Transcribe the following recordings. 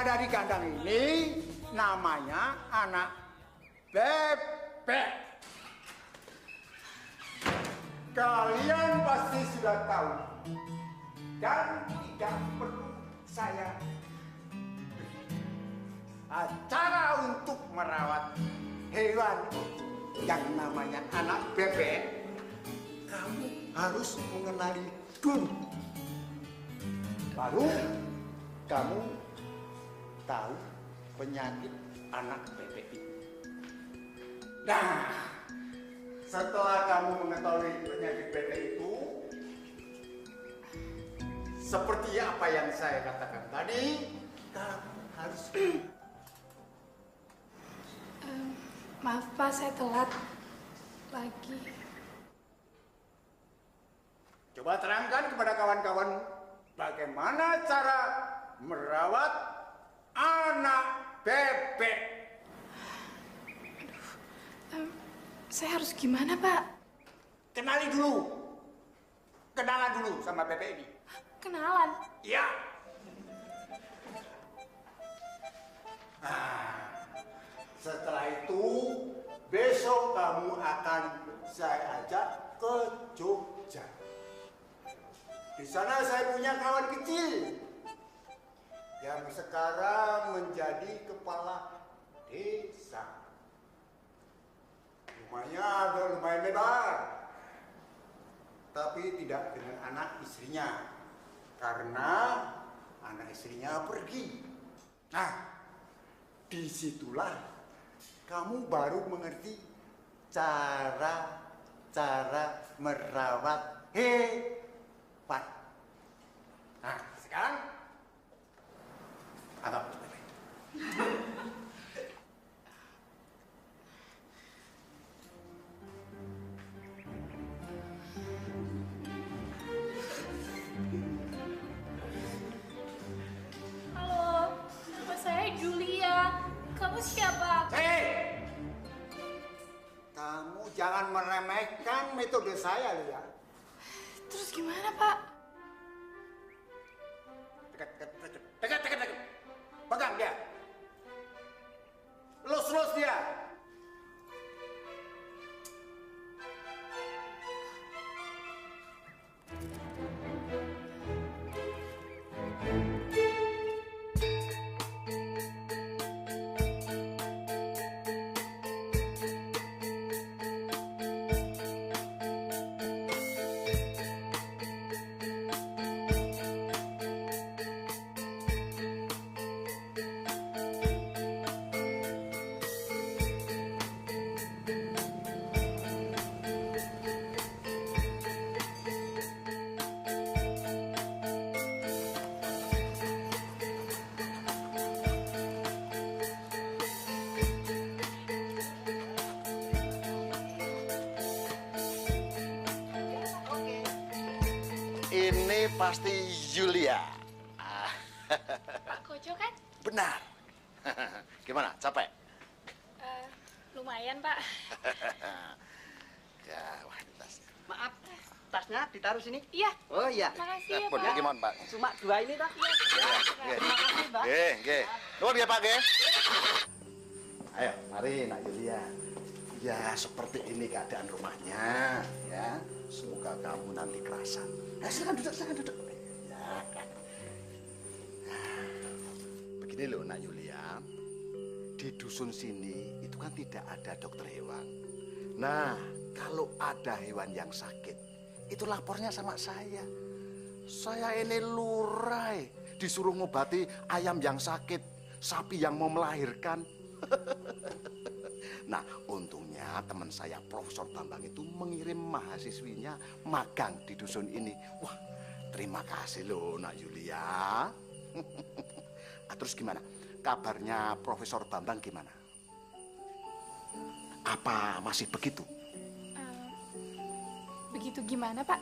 ada di kandang ini namanya anak bebek. Kalian pasti sudah tahu dan tidak perlu saya cara untuk merawat hewan yang namanya anak bebek. Kamu harus mengenali dulu. Baru kamu tahu penyakit anak bebek itu. Nah, setelah kamu mengetahui penyakit bebek itu, seperti apa yang saya katakan tadi, kamu harus maaf Pak, saya telat lagi. Coba terangkan kepada kawan-kawan bagaimana cara merawat anak bebek. Saya harus gimana Pak? Kenali dulu. Kenalan dulu sama bebek ini. Kenalan? Ya. Nah, setelah itu besok kamu akan saya ajak ke Jogja. Di sana saya punya kawan kecil yang sekarang menjadi kepala desa. Rumahnya agak lumayan lebar, tapi tidak dengan anak istrinya karena anak istrinya pergi. Nah, disitulah kamu baru mengerti cara merawat hewan. Nah, sekarang anggap bebek. Halo, nama saya Julia. Kamu siapa? Hei! Kamu jangan meremehkan metode saya, Lia. Terus gimana Pak? Dekat. Pegang dia. Lus dia. Ini pasti Julia. Pak Kojo kan? Benar. Gimana? Capek? Lumayan Pak. Ya, wah ini tasnya. Maaf, tasnya ditaruh sini. Iya. Oh iya. Makasih ya Boleh Pak. gimana, Pak? Cuma 2 ini toh. Iya. Terima kasih, Mbak. Nggih. Nuwun ya, Pak, nggih. Ayo, mari Nak Julia. Ya, seperti ini keadaan rumahnya, ya. Semoga kamu nanti kerasan. Silakan duduk. Ya. Begini loh, Nak Julia. Di dusun sini itu kan tidak ada dokter hewan. Nah, kalau ada hewan yang sakit, itu lapornya sama saya. Saya ini lurai, disuruh ngobati ayam yang sakit, sapi yang mau melahirkan. Nah, untungnya teman saya Profesor Bambang itu mengirim mahasiswinya magang di dusun ini. Wah, terima kasih loh Nak Julia. Terus gimana? Kabarnya Profesor Bambang gimana? Apa masih begitu? Begitu gimana Pak?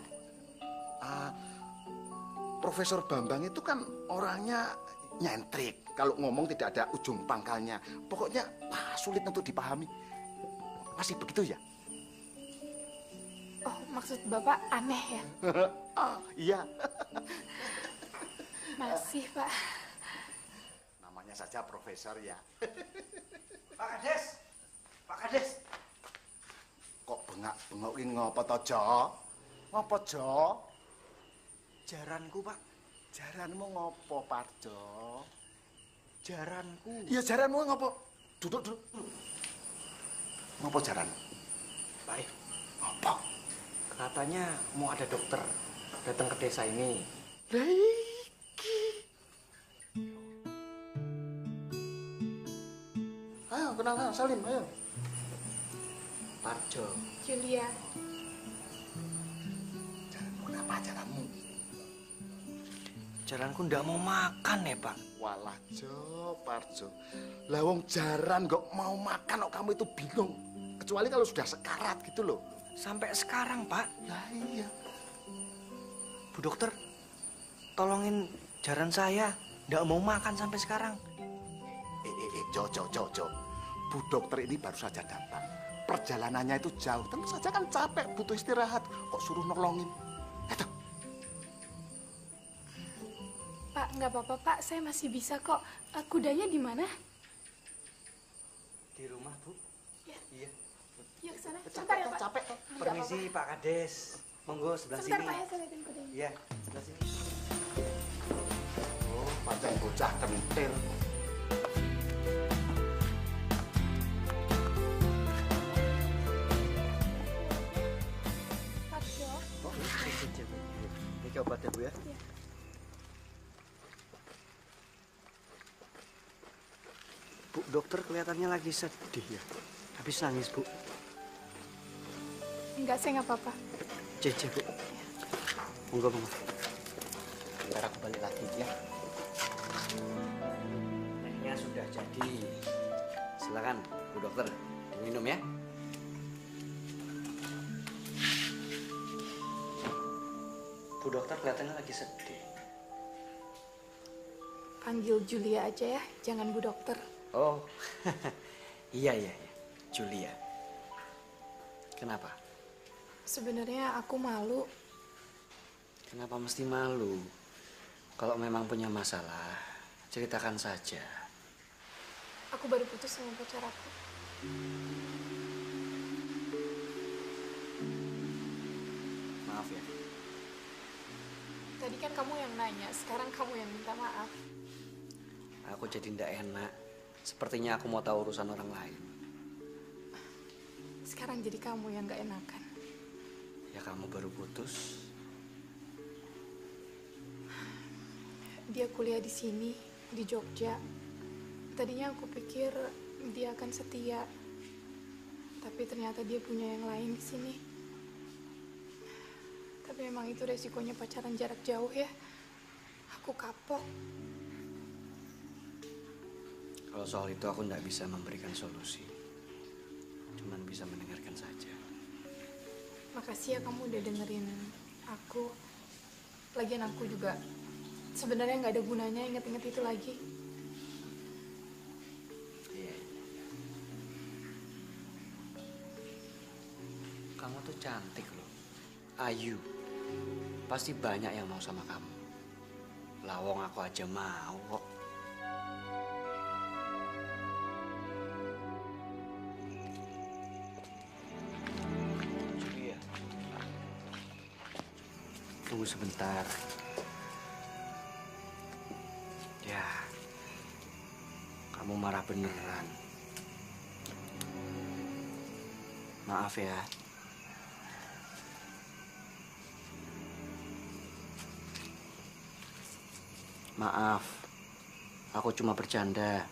Profesor Bambang itu kan orangnya nyentrik. Kalau ngomong tidak ada ujung pangkalnya. Pokoknya sulit untuk dipahami. Masih begitu ya? Oh, maksud Bapak aneh ya? Iya. Masih Pak. Namanya namanya saja profesor ya. Pak Kades. Pak Kades. Kok bengak-bengok ini ngopo to, Jo? Ngopo, Jo? Jaranku, Pak. Jaranmu ngopo, Parjo? Jaranku. Iya, jaranmu ngopo? Duduk, duduk. Ngopo jaran? Baik. Ngopo? Katanya mau ada dokter datang ke desa ini. Lah iki. Ayo, kenalan, Salim, ayo. Parjo. Julia, Jaranmu kenapa jaranmu? Jaranku ndak mau makan ya, Pak. Walah, Jo, Parjo. Lah wong jaran kok mau makan kok kamu itu bingung. Kecuali kalau sudah sekarat gitu loh. Sampai sekarang, Pak. Lah iya. Bu dokter, tolongin jaran saya. Ndak mau makan sampai sekarang. Jo. Bu dokter ini baru saja datang. Perjalanannya itu jauh. Tentu saja kan capek, butuh istirahat. Kok suruh nolongin? Ayo. Pak, nggak apa-apa Pak, saya masih bisa kok. Kudanya di mana? Di rumah, Bu. Ya. Iya. Yuk ke sana. Capek Sebentar ya toh, Pak. capek toh. Nggak Permisi, apa-apa. Pak Kades. Monggo sebelah Sebentar sini. Pak ya, saya liatin kudanya. Iya, sebelah sini. Oh, pancen bocah kentil. Pak Jo. Oh, ini Bu. Ini obatnya, Bu ya. Iya. Bu, dokter kelihatannya lagi sedih ya. Habis nangis, Bu. Enggak, saya nggak apa-apa. Cece, Bu. Monggo. Ntar aku balik lagi ya. Tehnya sudah jadi. Silakan, Bu dokter, diminum ya. Bu dokter kelihatannya lagi sedih. Panggil Julia aja ya, jangan Bu Dokter. Oh, iya. Julia. Kenapa? Sebenarnya aku malu. Kenapa mesti malu? Kalau memang punya masalah, ceritakan saja. Aku baru putus sama pacar aku. Maaf ya. Tadi kan kamu yang nanya, sekarang kamu yang minta maaf. Aku jadi ndak enak. Sepertinya aku mau tahu urusan orang lain. Sekarang jadi kamu yang gak enakan. Ya kamu baru putus. Dia kuliah di sini, di Jogja. Tadinya aku pikir dia akan setia. Tapi ternyata dia punya yang lain di sini. Tapi memang itu resikonya pacaran jarak jauh ya. Aku kapok. Kalau soal itu aku ndak bisa memberikan solusi. Cuman bisa mendengarkan saja. Makasih ya kamu udah dengerin aku. Lagian aku juga sebenarnya nggak ada gunanya inget-inget itu lagi. Iya. Kamu tuh cantik loh. Ayu. Pasti banyak yang mau sama kamu. Lawong aku aja mau kok. Julia. Tunggu sebentar. Ya. Kamu marah beneran. Maaf ya. Maaf, aku cuma bercanda.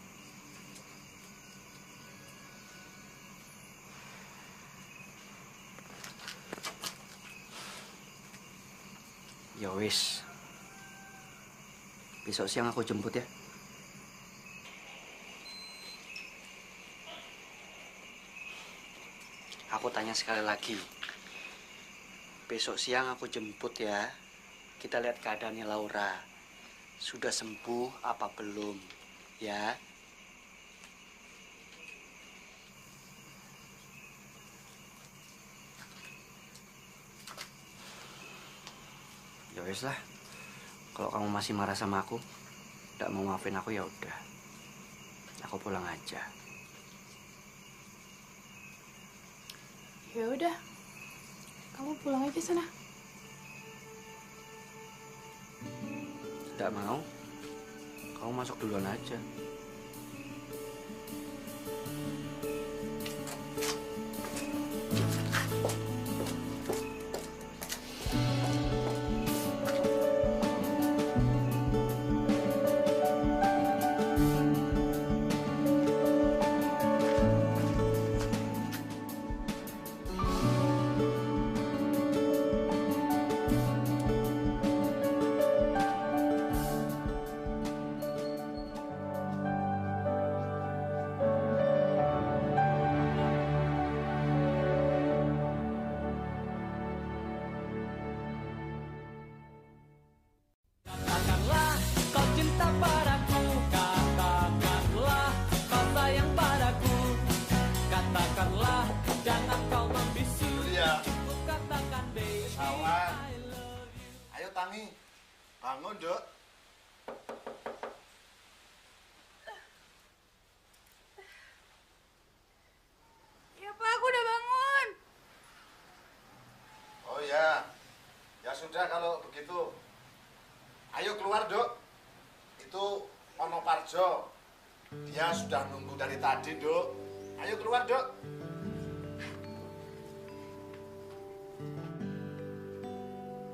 Ya wis. Besok siang aku jemput ya. Aku tanya sekali lagi. Besok siang aku jemput ya. Kita lihat keadaannya Laura. Sudah sembuh apa belum, ya? Ya wes lah. Kalau kamu masih marah sama aku, tidak mau maafin aku ya udah. Aku pulang aja. Ya udah, kamu pulang aja sana. Tidak mau? Kamu masuk duluan aja. Katakanlah kau cinta padaku, katakanlah kau sayang padaku, katakanlah jangan kau membisu. Julia. Ku katakan baby Sawan. I love you. Ayo Tangi, bangun dok. Ya Pak, aku udah bangun. Oh ya, ya sudah kalau begitu. Ayo keluar dok. Itu Ono Parjo. Dia sudah nunggu dari tadi dok. Ayo keluar dok.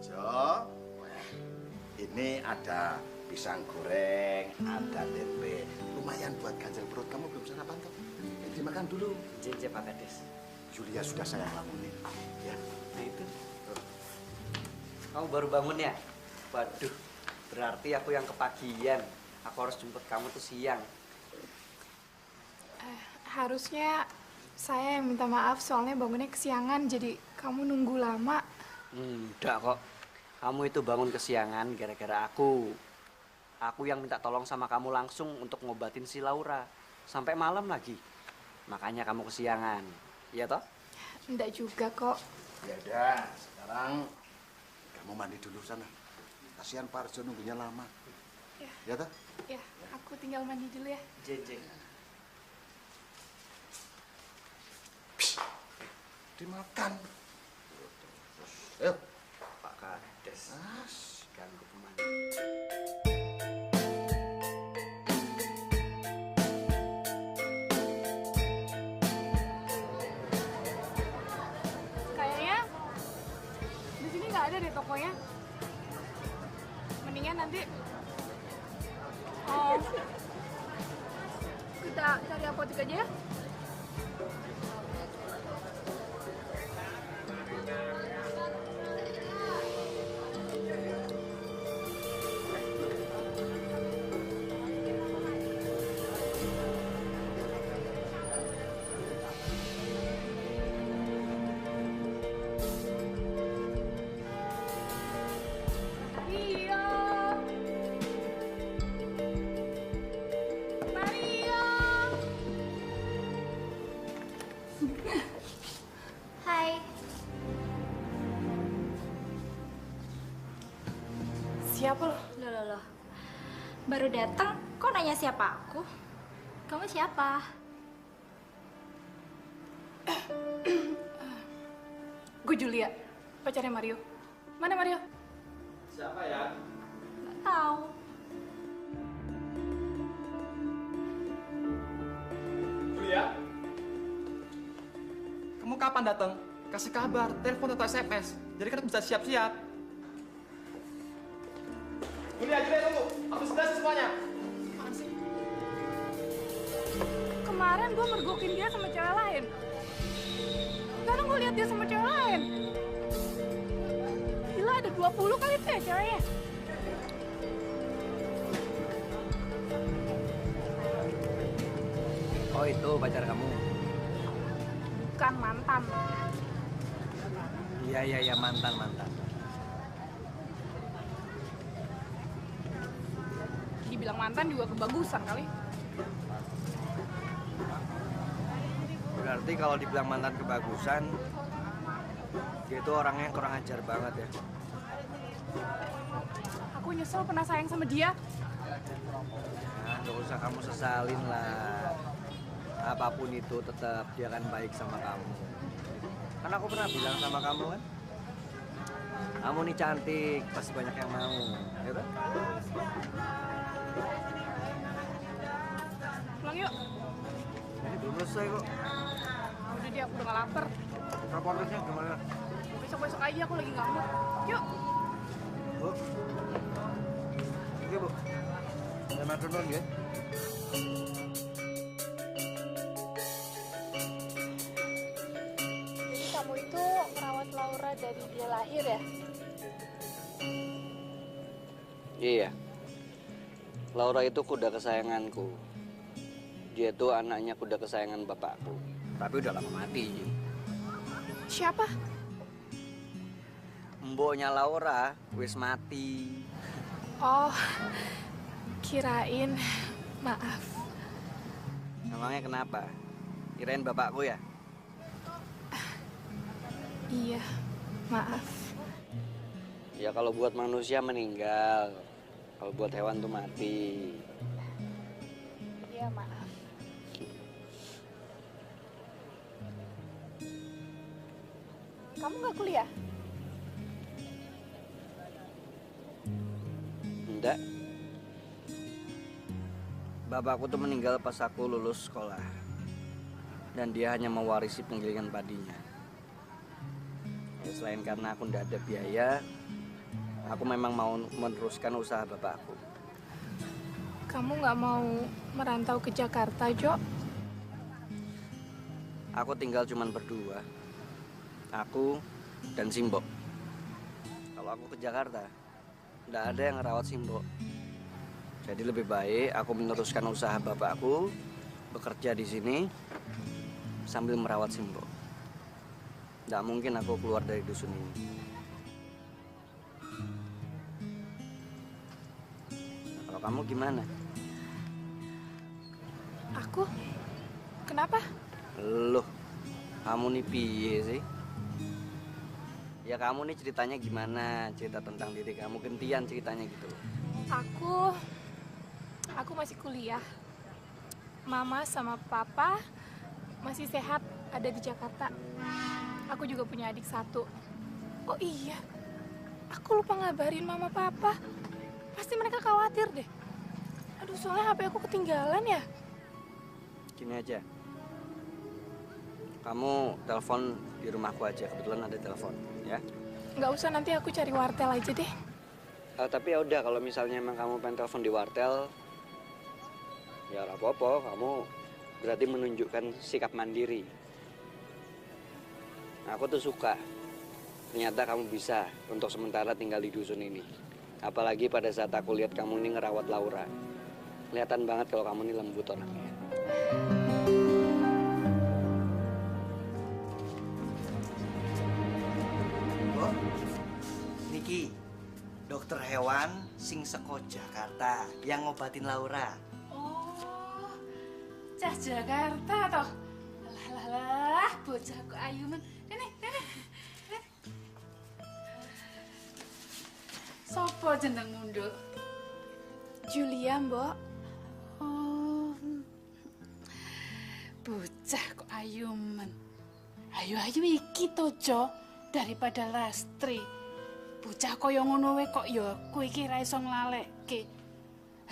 Jo, ini ada pisang goreng, ada tempe. Lumayan buat ganjel perut. Kamu belum sarapan toh? Dimakan dulu. Jeje Pak Kades. Julia sudah saya bangunin. Ya. Nah itu. Kamu baru bangun ya? Waduh, berarti aku yang kepagian. Aku harus jemput kamu tuh siang. Harusnya saya yang minta maaf soalnya bangunnya kesiangan, jadi kamu nunggu lama. Enggak kok. Kamu itu bangun kesiangan gara-gara aku. Aku yang minta tolong sama kamu langsung untuk ngobatin si Laura. Sampai malam lagi. Makanya kamu kesiangan. Iya toh? Enggak juga kok. Ya udah, sekarang kamu mandi dulu sana. Kasihan Parjo nunggunya lama. Ya. Ya toh? Ya, aku tinggal mandi dulu ya. Jeje. Dimakan. Ayo. Pak Kades. Ganggu pemandu. Kayaknya di sini nggak ada deh tokonya. Mendingan nanti kita cari apotek aja ya. Mario. Mario. Hai. Siapa lo? Loh. Baru datang, kok nanya siapa aku? Kamu siapa? Gue Julia, pacarnya Mario. Mana Mario? Siapa ya? Nggak tahu. Julia. Kamu kapan datang? Kasih kabar, telepon atau SMS. Jadi kan bisa siap-siap. Julia, tunggu. Aku sudah semuanya. Apaan sih? Kemarin gue mergokin dia sama cewek lain. Sekarang gue lihat dia sama cewek lain. Gila, ada 20 kali tuh ya ceweknya. Oh itu pacar kamu? Bukan mantan. Iya mantan. Dibilang mantan juga kebagusan kali. Berarti kalau dibilang mantan kebagusan, dia itu orangnya kurang ajar banget ya. Aku nyesel pernah sayang sama dia. Nah, nggak usah usah kamu sesalin lah. Apapun itu tetap dia akan baik sama kamu. Kan aku pernah bilang sama kamu kan, kamu nih cantik, pasti banyak yang mau, ya kan? Pulang yuk. Ini belum selesai kok. Udah dia, aku udah gak lapar. Raportnya gimana? Besok-besok aja, aku lagi gak mood. Yuk. Bu? Oke, Bu. Saya makan dulu ya. Jadi kamu itu merawat Laura dari dia lahir ya? Iya. Laura itu kuda kesayanganku. Dia tuh anaknya kuda kesayangan bapakku. Tapi udah lama mati. Siapa? Mboknya Laura wis mati. Oh, kirain. Maaf. Namanya kenapa? Kirain bapakku ya? Iya, maaf. Ya kalau buat manusia meninggal. Kalau buat hewan tuh mati. Iya, maaf. Kamu nggak kuliah? Enggak. Bapakku tuh meninggal pas aku lulus sekolah. Dan dia hanya mewarisi penggilingan padinya. Ya, selain karena aku nggak ada biaya, aku memang mau meneruskan usaha bapakku. Kamu nggak mau merantau ke Jakarta, Jo? Aku tinggal cuman berdua. Aku dan Simbo. Kalau aku ke Jakarta, nggak ada yang ngerawat Simbo. Jadi lebih baik aku meneruskan usaha bapakku, bekerja di sini sambil merawat Simbo. Nggak mungkin aku keluar dari dusun ini. Nah, kalau kamu gimana? Aku? Kenapa? Loh, kamu nih piye sih? Ya kamu nih ceritanya gimana? Cerita tentang diri kamu, gantian ceritanya gitu. Aku masih kuliah. Mama sama papa masih sehat, ada di Jakarta. Aku juga punya adik satu. Oh iya, aku lupa ngabarin mama papa. Pasti mereka khawatir deh. Aduh, soalnya HP aku ketinggalan ya. Gini aja, kamu telepon di rumahku aja, kebetulan ada telepon, ya. Nggak usah, nanti aku cari wartel aja deh. Tapi ya udah, kalau misalnya emang kamu pengen telepon di wartel, ya nggak apa-apa, kamu berarti menunjukkan sikap mandiri. Nah, aku tuh suka, ternyata kamu bisa untuk sementara tinggal di dusun ini. Apalagi pada saat aku lihat kamu ini ngerawat Laura, kelihatan banget kalau kamu ini lembut orangnya. Niki, dokter hewan sing seko Jakarta yang ngobatin Laura. Oh, cah Jakarta toh. Lah, bocahku ayu men. Ini. Sopo jenengmu, Nduk? Julia, Mbok. Oh, bocah kok ayu men. Ayu-ayu iki to, Jo, daripada Lastri. Bocah kaya ngono wae kok ya kowe iki ra iso nglalekke.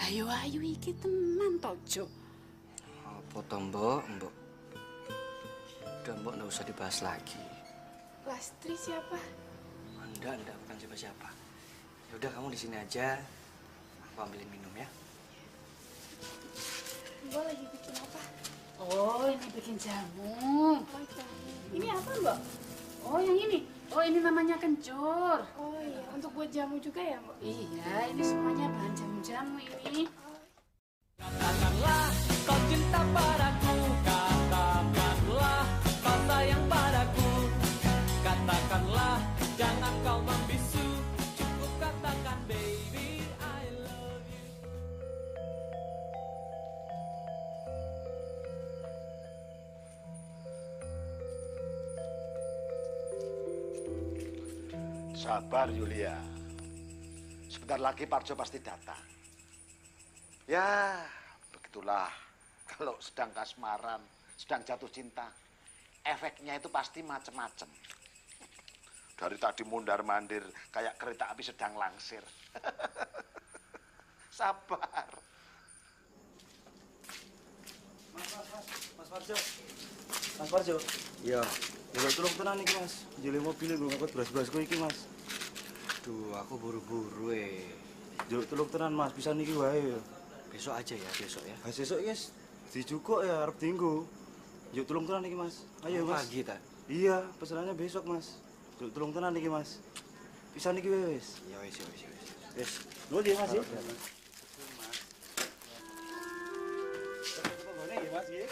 Ayu-ayu iki tenan to, Jo. Apa toh, Mbok? Udah, Mbok, nggak usah dibahas lagi. Lastri siapa? Enggak, bukan siapa-siapa. Ya udah, kamu di sini aja. Aku ambilin minum ya. Mbok lagi bikin apa? Oh, ini bikin jamu. Oh, jamu. Ini apa, Mbak? Oh, yang ini. Oh, ini namanya kencur. Oh iya, untuk buat jamu juga ya, Mbok? Iya, ini semuanya bahan jamu-jamu ini. Katakanlah kau cinta padaku, katakanlah kau sayang padaku, katakanlah jangan kau membisu, cukup katakan baby I love you. Sabar, Yulia. Sebentar lagi Parjo pasti datang. Ya, begitu itulah, kalau sedang kasmaran, sedang jatuh cinta, efeknya itu pasti macem-macem. Dari tadi mundar-mandir kayak kereta api sedang langsir. Sabar. Mas Parjo. Mas Parjo. Iya. Ya tolong tenan iki, Mas. Jele mobil gue ngangkut beras-berasku iki, Mas. Duh, aku buru-buru Jaluk tolong tenan, Mas. Bisa niki wae. Besok aja ya, besok ya. Sesuk guys, dijukuk ya arep dinggo. Jaluk tolong tenan iki, Mas. Ayo, Mas. Pagi ta? Iya, pesenannya besok, Mas. Jaluk tolong tenan iki, Mas. Bisa niki wis. Ya wis, ya wis, ya wis. Wis. Nuwun ya, Mas. Ya. Mas, ya.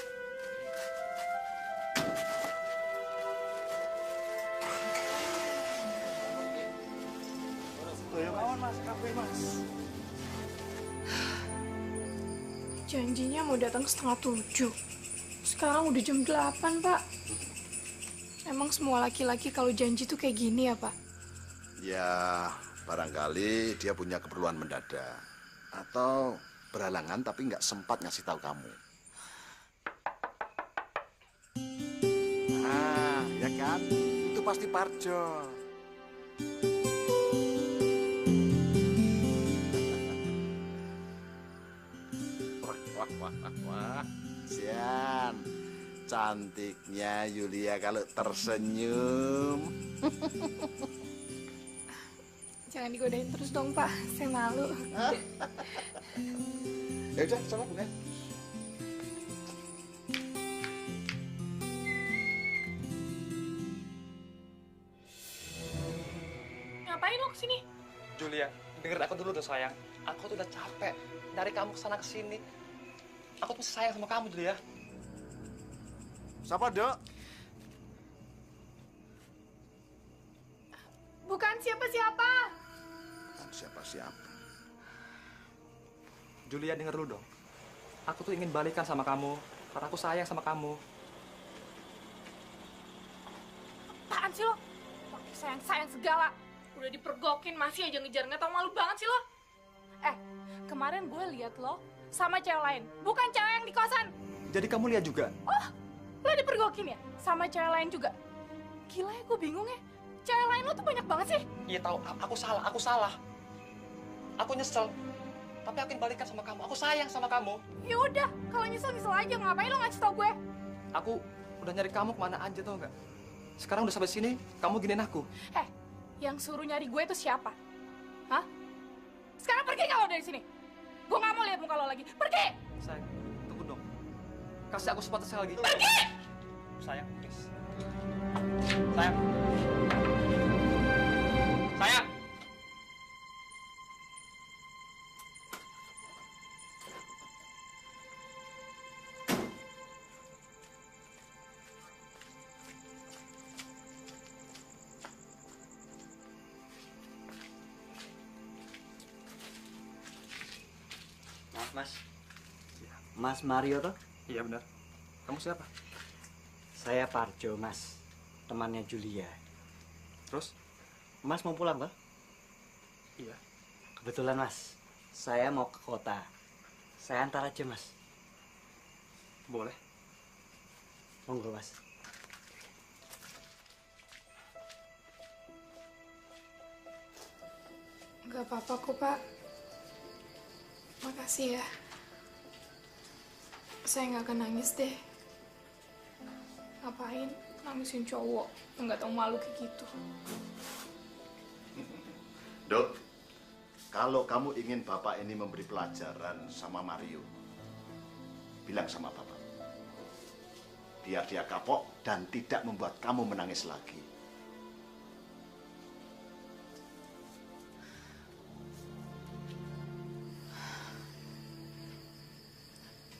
Ayo mawon, Mas, kafe, Mas. Janjinya mau datang 6:30. Sekarang udah jam 8, Pak. Emang semua laki-laki kalau janji tuh kayak gini ya, Pak? Ya, barangkali dia punya keperluan mendadak. Atau berhalangan tapi nggak sempat ngasih tahu kamu. Ah, ya kan? Itu pasti Parjo. Wah. Sian, cantiknya Yulia kalau tersenyum. Jangan digodain terus dong, Pak. Saya malu. Ya udah, sama bunga. Ngapain lo kesini? Julia, denger aku dulu dong sayang. Aku tuh udah capek dari kamu kesana kesini. Aku tuh sayang sama kamu, Julia. Siapa, Dok? Bukan siapa-siapa. Bukan siapa-siapa. Julia, denger dulu dong. Aku tuh ingin balikan sama kamu karena aku sayang sama kamu. Apaan sih lo? Pakai sayang-sayang segala. Udah dipergokin masih aja ngejar, nggak tau malu banget sih lo. Kemarin gue lihat lo sama cewek lain, bukan cewek yang di kosan. Jadi kamu lihat juga? Oh, lo dipergokin ya? Sama cewek lain juga? Gila ya, gue bingung ya. Cewek lain lo tuh banyak banget sih. Iya tahu, aku salah. Aku nyesel. Tapi aku ingin balikan sama kamu. Aku sayang sama kamu. Ya udah, kalau nyesel aja. Ngapain lo ngasih tau gue? Aku udah nyari kamu kemana aja tau nggak? Sekarang udah sampai sini, kamu giniin aku. Yang suruh nyari gue itu siapa? Hah? Sekarang pergi kalau dari sini. Gue nggak mau lihat muka lo lagi. Pergi! Sayang, tunggu dong. Kasih aku sepatu sekali lagi. Pergi! Sayang, please. Sayang. Sayang. Maaf, Mas. Mas Mario toh? Iya benar. Kamu siapa? Saya Parjo, Mas. Temannya Julia. Terus? Mas mau pulang toh? Iya. Kebetulan, Mas. Saya mau ke kota. Saya antar aja, Mas. Boleh. Monggo, Mas. Gak apa-apa kok, Pak. Makasih ya. Saya nggak akan nangis deh. Ngapain nangisin cowok yang nggak tahu malu kayak gitu. Dok, kalau kamu ingin Bapak ini memberi pelajaran sama Mario, bilang sama Bapak. Biar dia kapok dan tidak membuat kamu menangis lagi.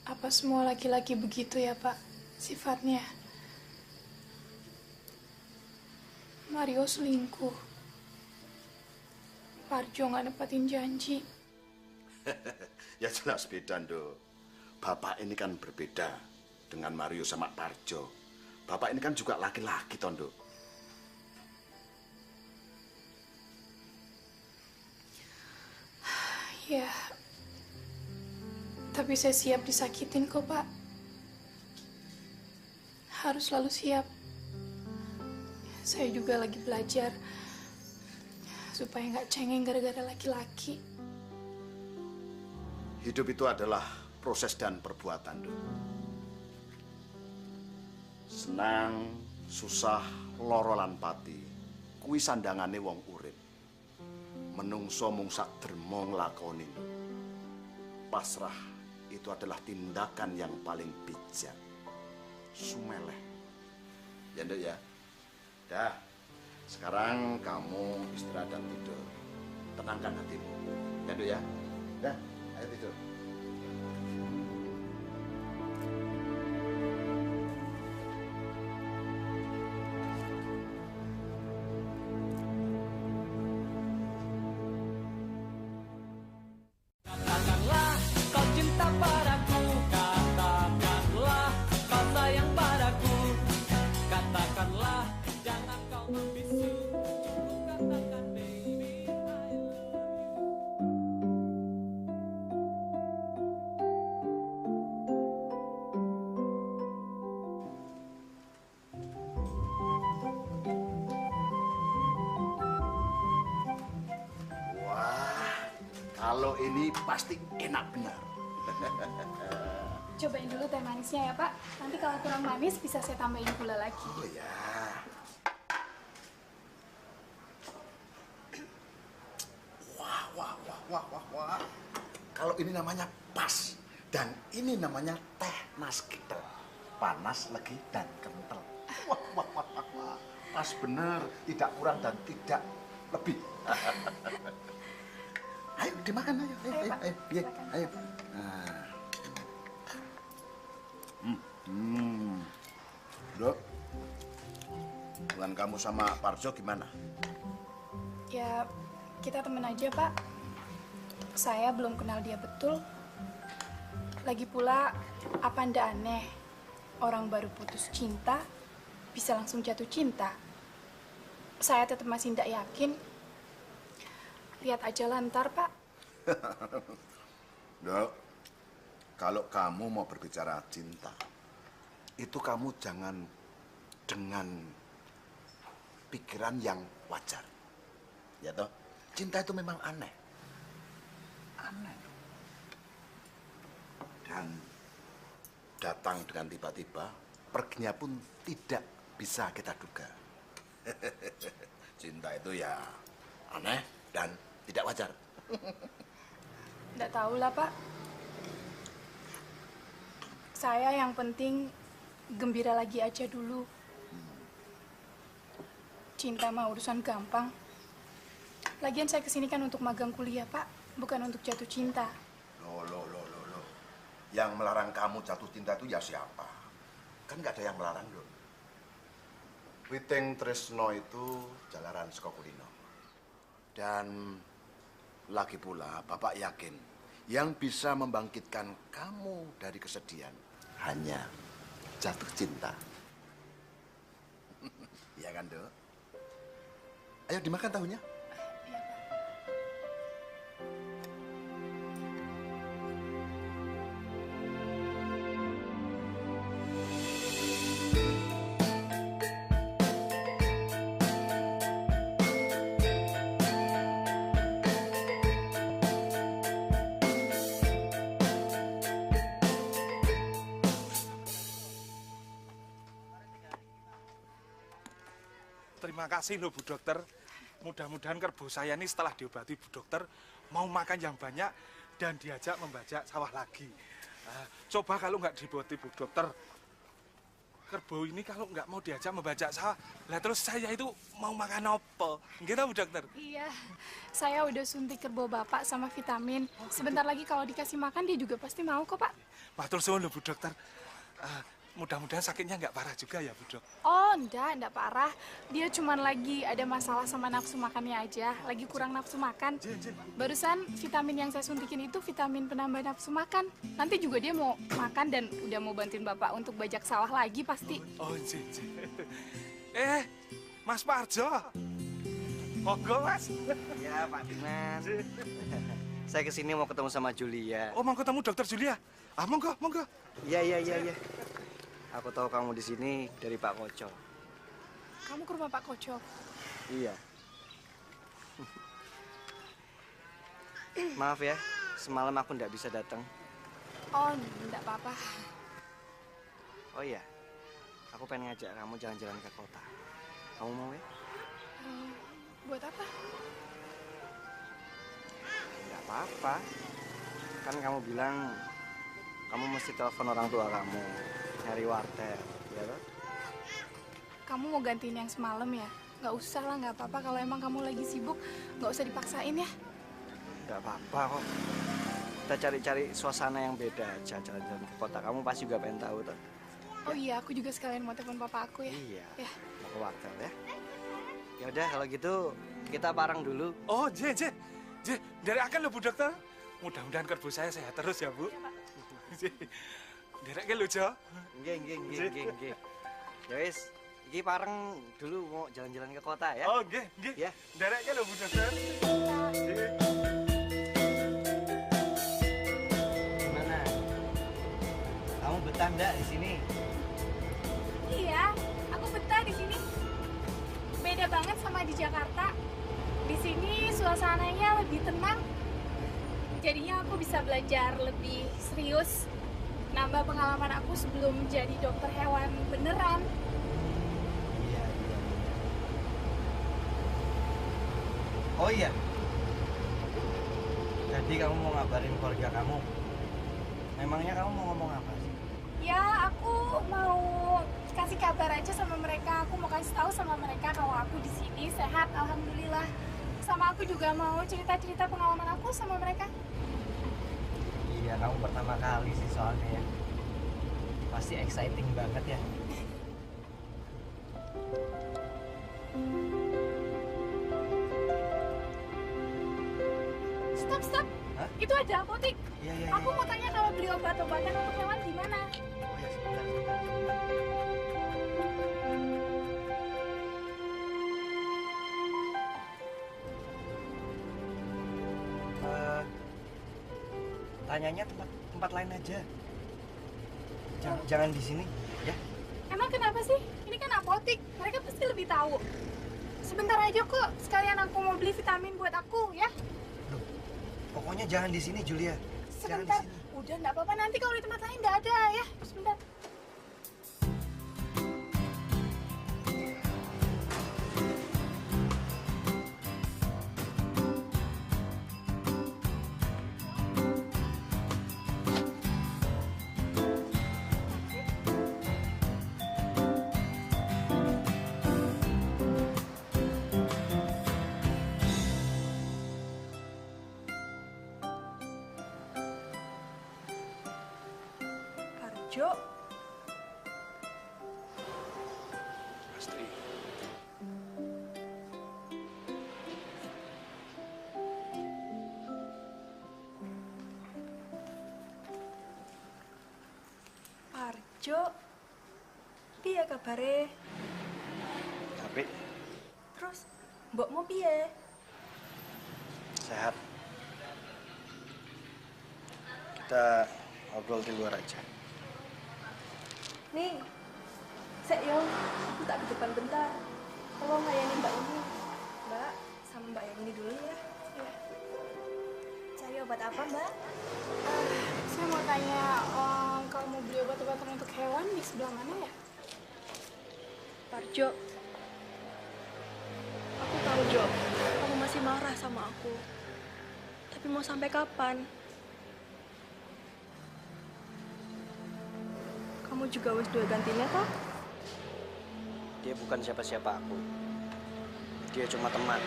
Apa semua laki-laki begitu ya, Pak? Sifatnya. Mario selingkuh. Parjo nggak nepatin janji. Ya jelas beda, Dok. Bapak ini kan berbeda dengan Mario sama Parjo. Bapak ini kan juga laki-laki, Tondo. Ya. Tapi saya siap disakitin kok, Pak. Harus selalu siap. Saya juga lagi belajar supaya nggak cengeng gara-gara laki-laki. Hidup itu adalah proses dan perbuatan, Duk. Senang, susah, loro lan pati, kuwi sandangane wong urip. Menungso mung sak derma nglakoni. Pasrah itu adalah tindakan yang paling bijak. Sumeleh. Ya, Duk ya. Dah. Sekarang kamu istirahat dan tidur. Tenangkan hatimu. Ya, Duk ya. Dah, ayo tidur. Katakanlah kau cinta padaku, katakanlah kau sayang padaku, katakanlah jangan kau membisu, cukup katakan baby I love you. Wah, kalau ini pasti enak benar. Cobain dulu teh manisnya ya, Pak. Nanti kalau kurang manis bisa saya tambahin gula lagi. Oh ya. Wah, wah, wah, wah, wah, wah. Kalau ini namanya pas. Dan ini namanya teh nasketel. Panas, legi, dan kental. Wah, wah, wah, wah, wah. Pas bener, tidak kurang dan tidak lebih. Ayo dimakan, ayo, ayo, ayo, ayo, ayo, ayo. Nah. Dok, hubungan kamu sama Parjo gimana? Ya, kita temen aja, Pak. Saya belum kenal dia betul. Lagi pula, apa ndak aneh orang baru putus cinta bisa langsung jatuh cinta? Saya tetap masih ndak yakin. Lihat aja lah ntar, Pak. Dok, kalau kamu mau berbicara cinta, itu kamu jangan dengan pikiran yang wajar. Ya toh, cinta itu memang aneh. Aneh. Dan datang dengan tiba-tiba, perginya pun tidak bisa kita duga. Cinta itu ya aneh dan tidak wajar. Nggak tahu lah, Pak. Saya yang penting gembira lagi aja dulu. Cinta mah urusan gampang. Lagian saya kesini kan untuk magang kuliah, Pak. Bukan untuk jatuh cinta. Loh. Yang melarang kamu jatuh cinta itu ya siapa? Kan nggak ada yang melarang, loh. Witing Tresno itu jalaran saka kulino. Dan lagi pula Bapak yakin yang bisa membangkitkan kamu dari kesedihan hanya jatuh cinta. Iya kan, Dok? Ayo dimakan tahunya. Terima kasih loh Bu Dokter. Mudah-mudahan kerbau saya ini setelah diobati Bu Dokter mau makan yang banyak dan diajak membajak sawah lagi. Coba kalau nggak diobati Bu Dokter, kerbau ini kalau nggak mau diajak membajak sawah, lah terus saya itu mau makan apa? Gitu Bu Dokter? Iya, saya udah suntik kerbau Bapak sama vitamin. Sebentar lagi kalau dikasih makan dia juga pasti mau kok, Pak. Matur suwun loh Bu Dokter. Mudah-mudahan sakitnya nggak parah juga ya Bu Dok. Oh, enggak parah. Dia cuman lagi ada masalah sama nafsu makannya aja. Lagi kurang nafsu makan. Barusan vitamin yang saya suntikin itu vitamin penambah nafsu makan. Nanti juga dia mau makan dan udah mau bantuin Bapak untuk bajak sawah lagi pasti. Oh, Mas Parjo. Monggo, Mas. Ya, Pak Diman. Saya kesini mau ketemu sama Julia. Oh, mau ketemu dokter Julia? Ah, monggo, monggo. Iya. Aku tahu kamu di sini dari Pak Koco. Kamu ke rumah Pak Koco? Iya. Maaf ya, semalam aku nggak bisa datang. Oh, enggak apa-apa. Oh iya, aku pengen ngajak kamu jalan-jalan ke kota. Kamu mau ya? Buat apa? Nggak apa-apa. Kan kamu bilang kamu mesti telepon orang tua kamu, nyari wartel, ya kan? Kamu mau gantiin yang semalam ya? Nggak usah lah, nggak apa-apa. Kalau emang kamu lagi sibuk, nggak usah dipaksain ya. Nggak apa-apa kok. Kita cari-cari suasana yang beda aja, jalan-jalan ke kota. Kamu pasti juga pengen tahu tuh. Oh iya, aku juga sekalian mau telepon papa aku ya. Iya. Ya. Mau ke wartel ya. Ya udah kalau gitu kita parang dulu. Oh, J, dari akan loh Bu Dokter. Mudah-mudahan kerbu saya sehat terus ya, Bu. Derek lho, Jo. Nggih. Ya wis, iki pareng dulu mau jalan-jalan ke kota ya. Oh, nggih. Ya. Derek lho, Bu Dokter. Gimana? Kamu betah enggak di sini? Iya, aku betah di sini. Beda banget sama di Jakarta. Di sini suasananya lebih tenang. Jadinya aku bisa belajar lebih serius. Nambah pengalaman aku sebelum jadi dokter hewan beneran. Iya. Oh iya. Jadi kamu mau ngabarin keluarga kamu? Memangnya kamu mau ngomong apa sih? Ya, aku mau kasih kabar aja sama mereka. Aku mau kasih tahu sama mereka kalau aku di sini sehat, alhamdulillah. Sama aku juga mau cerita-cerita pengalaman aku sama mereka. Iya, kamu pertama kali sih soalnya ya. Pasti exciting banget ya. Stop. Hah? Itu ada apotek. Iya. Aku mau tanya kalau beli obat-obatan untuk hewan di mana? Oh ya, sebentar. Tanyanya tempat lain aja. Jangan di sini, ya. Emang kenapa sih? Ini kan apotek. Mereka pasti lebih tahu. Sebentar aja kok. Sekalian aku mau beli vitamin buat aku, ya. Loh, pokoknya jangan di sini, Julia. Jangan di Sebentar. sini. Udah, nggak apa-apa. Nanti kalau di tempat lain nggak ada, ya. Sebentar. Parjo, Astri. Parjo, piye kabare? Tapi Terus, mbok mau piye? sehat. Kita ngobrol di luar aja. Nih, sek yo, aku tak di depan bentar. Tolong layani Mbak ini. Mbak, sama Mbak yang ini dulu ya. Ya. Cari obat apa, Mbak? Saya mau tanya, kalau mau beli obat-obatan untuk hewan di sebelah mana ya? Parjo, aku tahu Jo, kamu masih marah sama aku. Tapi mau sampai kapan? Kamu juga wis dua gantinya toh? Dia bukan siapa-siapa aku. Dia cuma teman.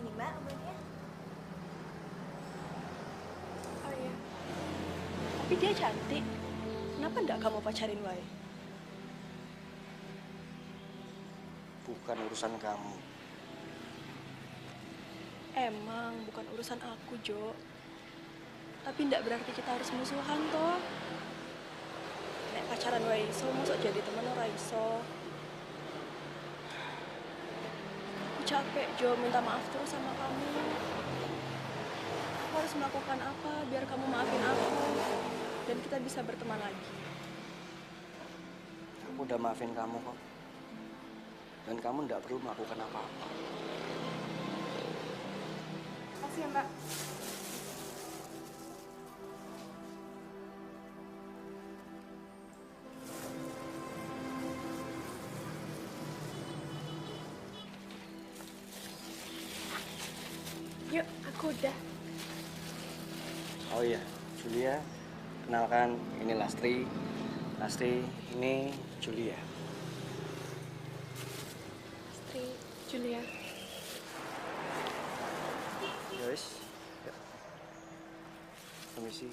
Ini Mbak obatnya. Oh iya. Tapi dia cantik. Kenapa enggak kamu pacarin wae? Bukan urusan kamu. Emang bukan urusan aku, Jo. Tapi enggak berarti kita harus musuhan toh. Nek pacaran wae iso, mosok jadi temen ora iso. Aku capek, Jo, minta maaf terus sama kamu. harus melakukan apa biar kamu maafin aku dan kita bisa berteman lagi? Aku udah maafin kamu kok. Dan kamu nggak perlu melakukan apa-apa. Makasih ya, Mbak. Yuk, aku udah. Oh iya, Julia, kenalkan ini Lastri. Lastri, ini Julia. Lastri, Julia. Guys, yuk. Permisi.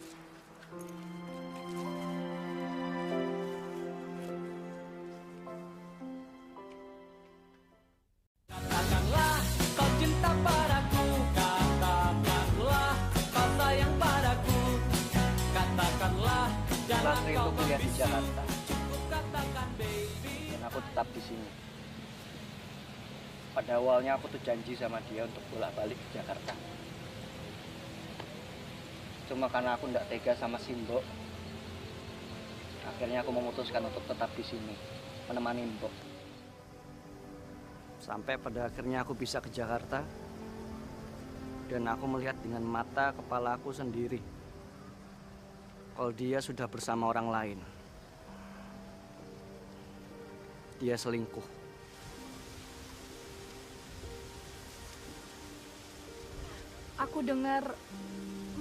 Katakanlah kau cinta padaku, katakanlah kau sayang padaku, katakanlah jangan Lastri kau untuk kuliah di membisu. Jakarta. Cukup katakan baby. Dan aku tetap di sini. Pada awalnya aku tuh janji sama dia untuk bolak-balik ke Jakarta. Cuma karena aku nggak tega sama Simbo, akhirnya aku memutuskan untuk tetap di sini, menemani Mbok. Sampai pada akhirnya aku bisa ke Jakarta, dan aku melihat dengan mata kepala aku sendiri, kalau dia sudah bersama orang lain. Dia selingkuh. Aku dengar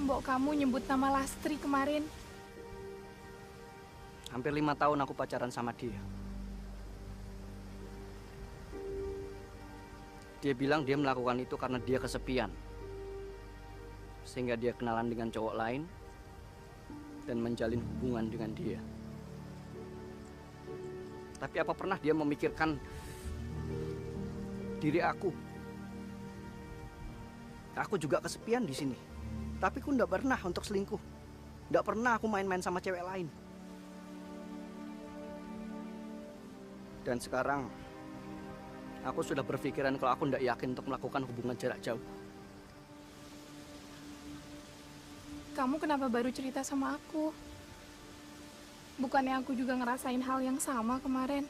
mbok kamu nyebut nama Lastri kemarin. Hampir 5 tahun aku pacaran sama dia. Dia bilang dia melakukan itu karena dia kesepian. Sehingga dia kenalan dengan cowok lain dan menjalin hubungan dengan dia. Tapi apa pernah dia memikirkan diri aku? Aku juga kesepian di sini. Tapi aku nggak pernah untuk selingkuh. Nggak pernah aku main-main sama cewek lain. Dan sekarang aku sudah berpikiran kalau aku nggak yakin untuk melakukan hubungan jarak jauh. Kamu kenapa baru cerita sama aku? Bukannya aku juga ngerasain hal yang sama kemarin?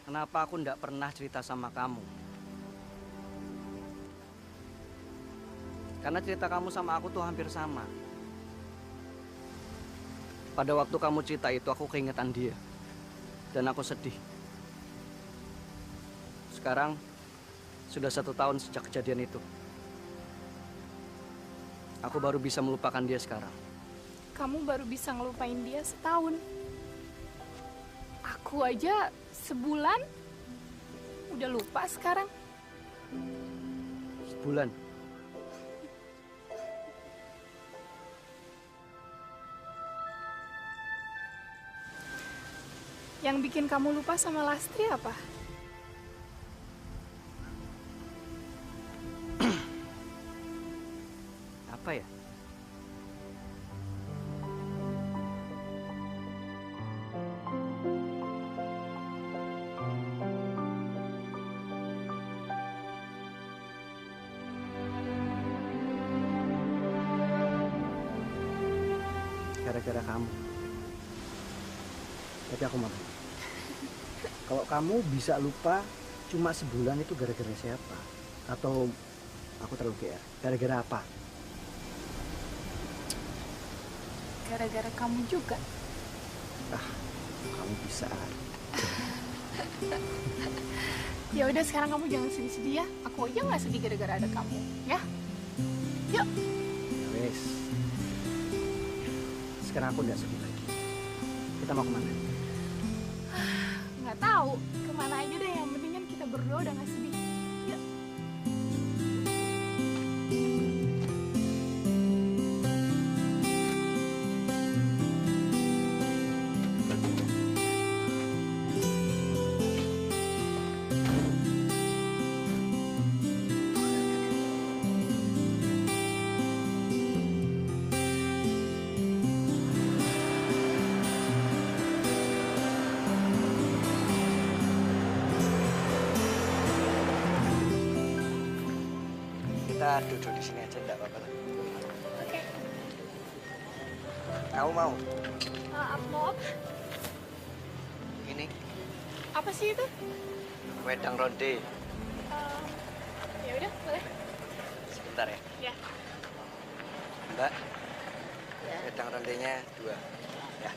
Kenapa aku nggak pernah cerita sama kamu? Karena cerita kamu sama aku tuh hampir sama. Pada waktu kamu cerita itu aku keingetan dia. Dan aku sedih. Sekarang sudah 1 tahun sejak kejadian itu. Aku baru bisa melupakan dia sekarang. Kamu baru bisa ngelupain dia setahun. Aku aja sebulan udah lupa sekarang. Sebulan. Yang bikin kamu lupa sama Lastri apa? Apa ya? Gara-gara kamu. Tapi aku maaf. Kalau kamu bisa lupa cuma sebulan itu gara-gara siapa? Atau aku terlalu GR? Gara-gara apa? Gara-gara kamu juga. Ah, kamu bisa. Ya udah sekarang kamu jangan sedih-sedih ya. Aku aja nggak sedih gara-gara ada kamu, ya. Yuk. Ya wes. Sekarang aku nggak sedih lagi. Kita mau kemana? Nggak tahu. Kemana aja deh. Yang penting kan kita berdua udah nggak sedih. Yuk. Kita duduk di sini aja, enggak apa-apa lah. Oke. Kamu mau? Mau apa? Ini Apa sih itu? wedang ronde. Ya udah, boleh. Sebentar ya. Ya. Mbak, wedang rondenya 2. Ya.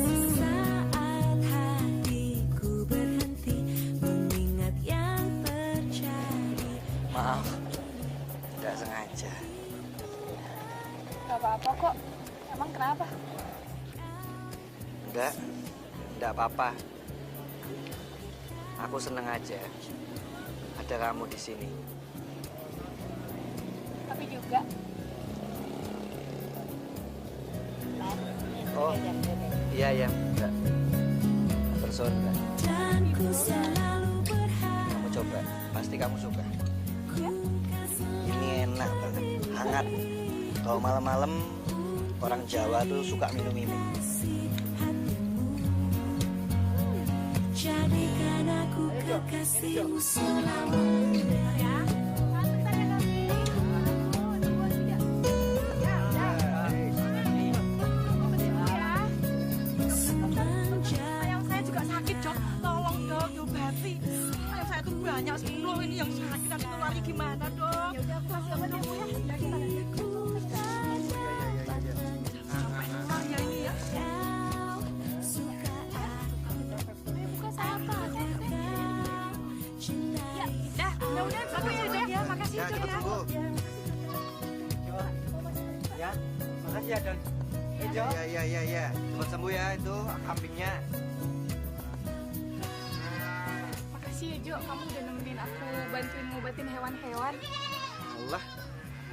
Sesaat hatiku berhenti mengingat yang terjadi. Maaf, tidak sengaja. Gak apa-apa kok. Emang kenapa? Enggak apa-apa. Aku seneng aja ada kamu di sini. Tapi juga. Oh, iya, enggak. Terus enggak. Dan ku selalu berharap. Kamu coba, pasti kamu suka. Ya. Ini enak banget, hangat. Kalau malam-malam orang Jawa tuh suka minum ini. Jadikan aku kekasihmu selamanya. Ayam saya juga sakit, Jok. Tolong dong, diobati. Ayam saya tuh banyak 10 ini yang sakit. Nanti lari gimana, dong? Ya udah, aku kasih obat dulu ya. Sampai pulang ya ini ya. Mudah-mudahan sembuh ya, Dok. Ya, makasih Ya, Dok cepet ya. sembuh. Ya, makasih ya, Don. Ya. Cepat sembuh ya itu kambingnya. Makasih ya, Jo. Kamu udah nemenin aku bantuin ngobatin hewan-hewan. Allah,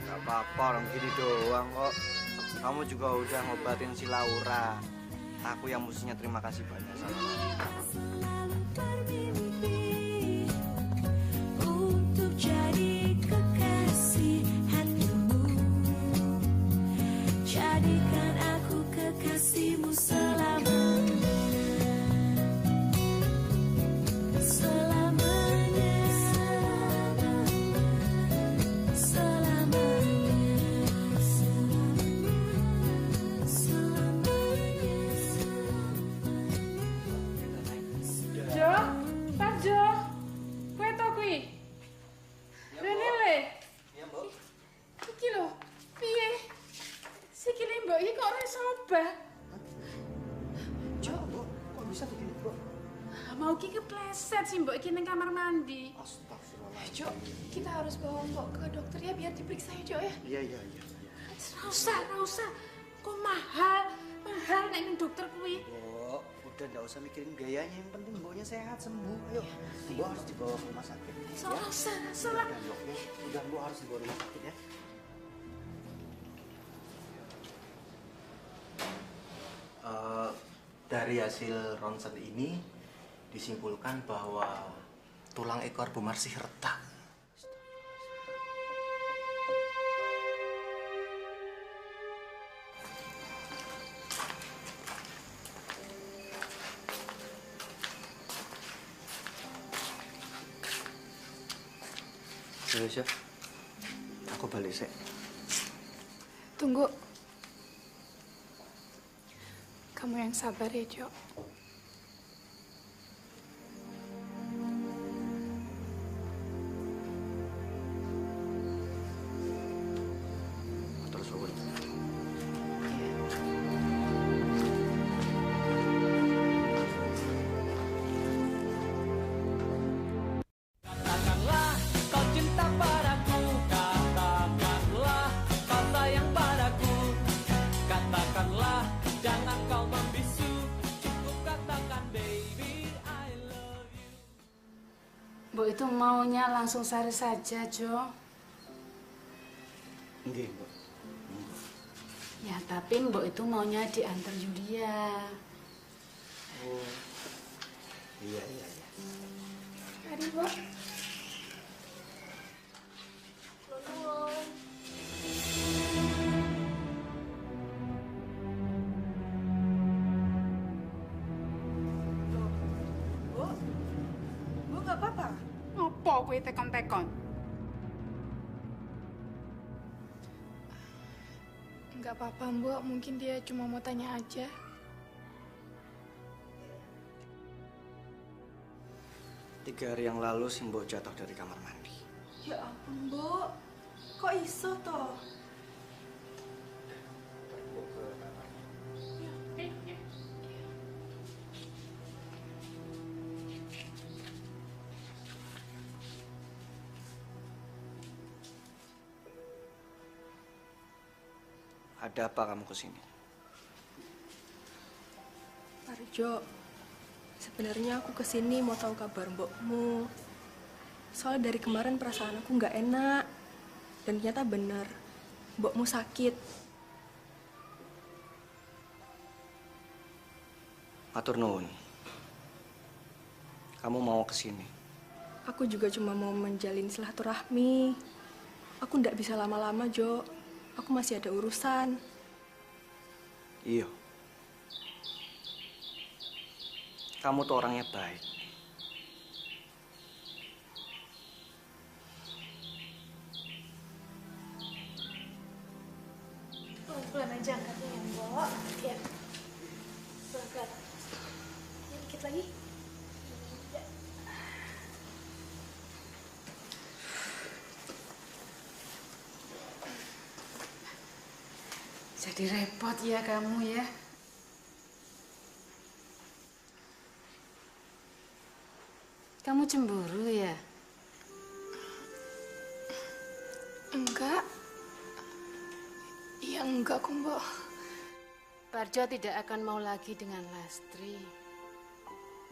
nggak apa-apa orang gini doang kok. Kamu juga udah ngobatin si Laura. Aku yang mestinya terima kasih banyak sama kamu. Untuk jadi kekasih hatimu, jadikan aku kekasihmu selamanya. Selamanya, Jo, Pak Jo. Kue to kuwi? Rene le. Iya, Mbok. Iki lho, piye? Sikile Mbok iki kok ora iso obah. Jo, Mbok, kok bisa begini, Mbok? Mau ki kepleset sih Mbok iki ning kamar mandi. Astagfirullahaladzim. Jo, kita harus bawa Mbok ke dokter ya biar diperiksa ya, Jo ya. Iya. Ora usah. Kok mahal nek ning dokter kuwi. Mbok, udah nggak usah mikirin biayanya. Yang penting Mboknya sehat, sembuh. Ayo, Mbok harus dibawa ke rumah sakit. Ora usah. Udah, Mbok, ya. Udah, Mbok harus dibawa ke rumah sakit ya. Dari hasil ronsen ini disimpulkan bahwa tulang ekor Bu Marsih retak. Indonesia, aku balik sih. Tunggu. Kamu yang sabar ya, Jo. Terus ulun. Katakanlah kau cinta padaku, katakanlah kau sayang padaku, katakanlah jangan kau membisu, cukup katakan baby I love you. Mbok itu maunya langsung sehari saja, Jo. Nggih, Mbok. Ya, tapi Mbok itu maunya diantar Yulia. Oh. Iya. Mari, Mbok. kowe tekon-tekon? Nggak apa-apa, Mbok. Mungkin dia cuma mau tanya aja. Tiga hari yang lalu si Mbok jatuh dari kamar mandi. Ya ampun, Mbok. Kok iso toh? Ada apa kamu kesini? Parjo, sebenarnya aku kesini mau tahu kabar mbokmu. Soalnya dari kemarin perasaan aku nggak enak. Dan ternyata benar, mbokmu sakit. Matur nuwun. Kamu mau kesini? Aku juga cuma mau menjalin silaturahmi. Aku nggak bisa lama-lama, Jo. Aku masih ada urusan. Iya. Kamu tuh orangnya baik. Pelan-pelan aja angkatnya ya, Mbok. Ya. Pelan-pelan. Ya, dikit lagi. Ya. Jadi repot ya kamu ya. Kamu cemburu ya? Enggak. Ya enggak kok, Mbok. Parjo tidak akan mau lagi dengan Lastri.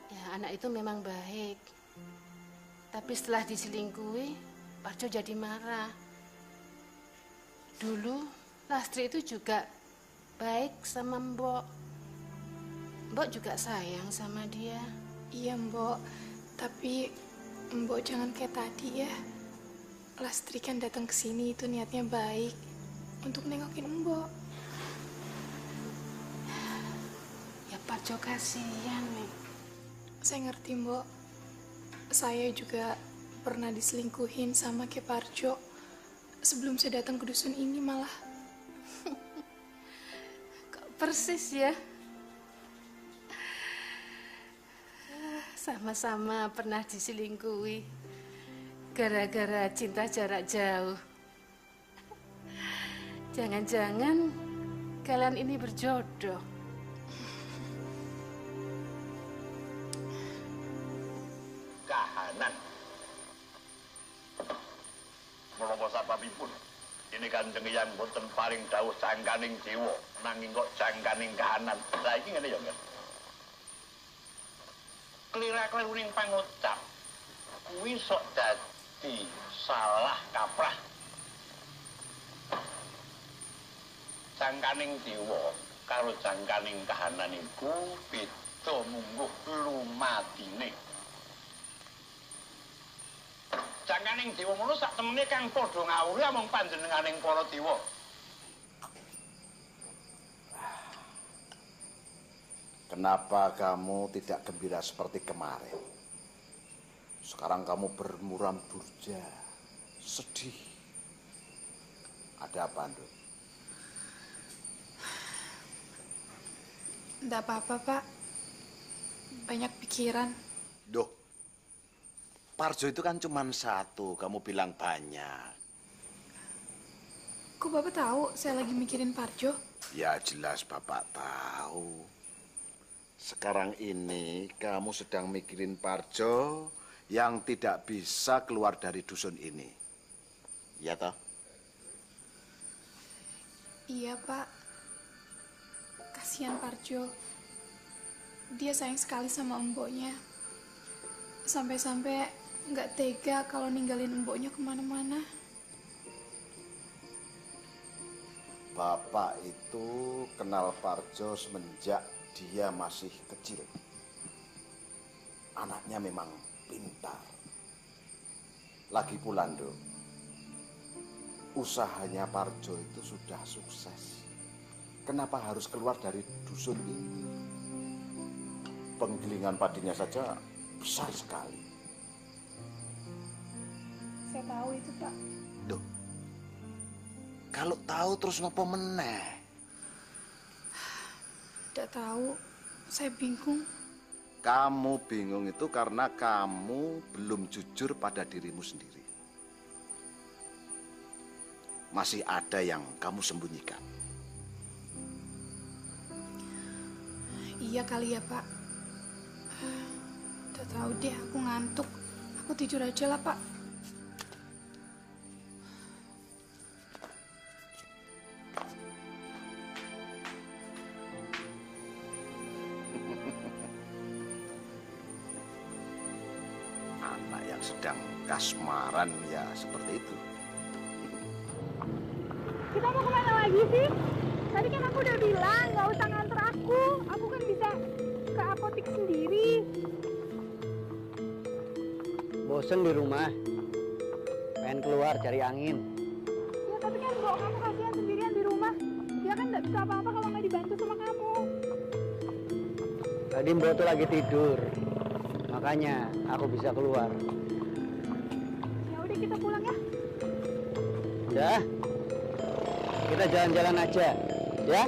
Ya, anak itu memang baik. Tapi setelah diselingkuhi, Parjo jadi marah. Dulu, Lastri itu juga baik sama Mbok. Mbok juga sayang sama dia. Iya, Mbok. Tapi Mbok jangan kayak tadi ya. Lastri kan datang ke sini itu niatnya baik untuk nengokin Mbok. Ya Parjo kasihan nih. Saya ngerti, Mbok. Saya juga pernah diselingkuhin sama Ki Parjo. Sebelum saya datang ke dusun ini malah. Kok persis ya? Sama-sama pernah diselingkuhi gara-gara cinta jarak jauh. Jangan-jangan kalian ini berjodoh. Kahanan. Menapa sababipun? Ini Kanjeng Hyang boten paring dawuh jangkaning jiwa, nanging kok jangkaning kahanan. Lah iki ngene ya, Mas. Klira-kliruning pangucap kuwi sok dadi salah kaprah. Jangkaning jiwa karo jangkaning kahanan iku beda mungguh lumadine. Jangkaning dewa mono sak temene kang padha ngawuri amung panjenenganing para dewa. Kenapa kamu tidak gembira seperti kemarin? Sekarang kamu bermuram durja, sedih. Ada apa, Nduk? Enggak apa-apa, Pak. Banyak pikiran. Duh, Parjo itu kan cuma satu, kamu bilang banyak. Kok Bapak tahu saya lagi mikirin Parjo? Ya jelas Bapak tahu. Sekarang ini kamu sedang mikirin Parjo yang tidak bisa keluar dari dusun ini. Ya toh? Iya, Pak. Kasihan Parjo. Dia sayang sekali sama emboknya. Sampai-sampai nggak tega kalau ninggalin emboknya kemana-mana. Bapak itu kenal Parjo semenjak dia masih kecil. Anaknya memang pintar. Lagi pula, Nduk, usahanya Parjo itu sudah sukses. Kenapa harus keluar dari dusun ini? Penggilingan padinya saja besar sekali. saya tahu itu, Pak. Duh, kalau tahu terus ngopo meneh? Tidak tahu, saya bingung. Kamu bingung itu karena kamu belum jujur pada dirimu sendiri. Masih ada yang kamu sembunyikan. Iya kali ya, Pak. Tidak tahu deh, aku ngantuk. Aku tidur aja lah, Pak. Anak yang sedang kasmaran ya seperti itu. Kita mau kemana lagi sih? Tadi kan aku udah bilang nggak usah nganter aku. Aku kan bisa ke apotek sendiri. Bosen di rumah. Pengen keluar cari angin. Ya tapi kan Mbok kamu kasihan sendirian di rumah. Dia kan nggak bisa apa-apa kalau nggak dibantu sama kamu. Tadi Mbok tuh lagi tidur. Makanya aku bisa keluar. Ya udah kita pulang ya. Udah. Kita jalan-jalan aja, ya?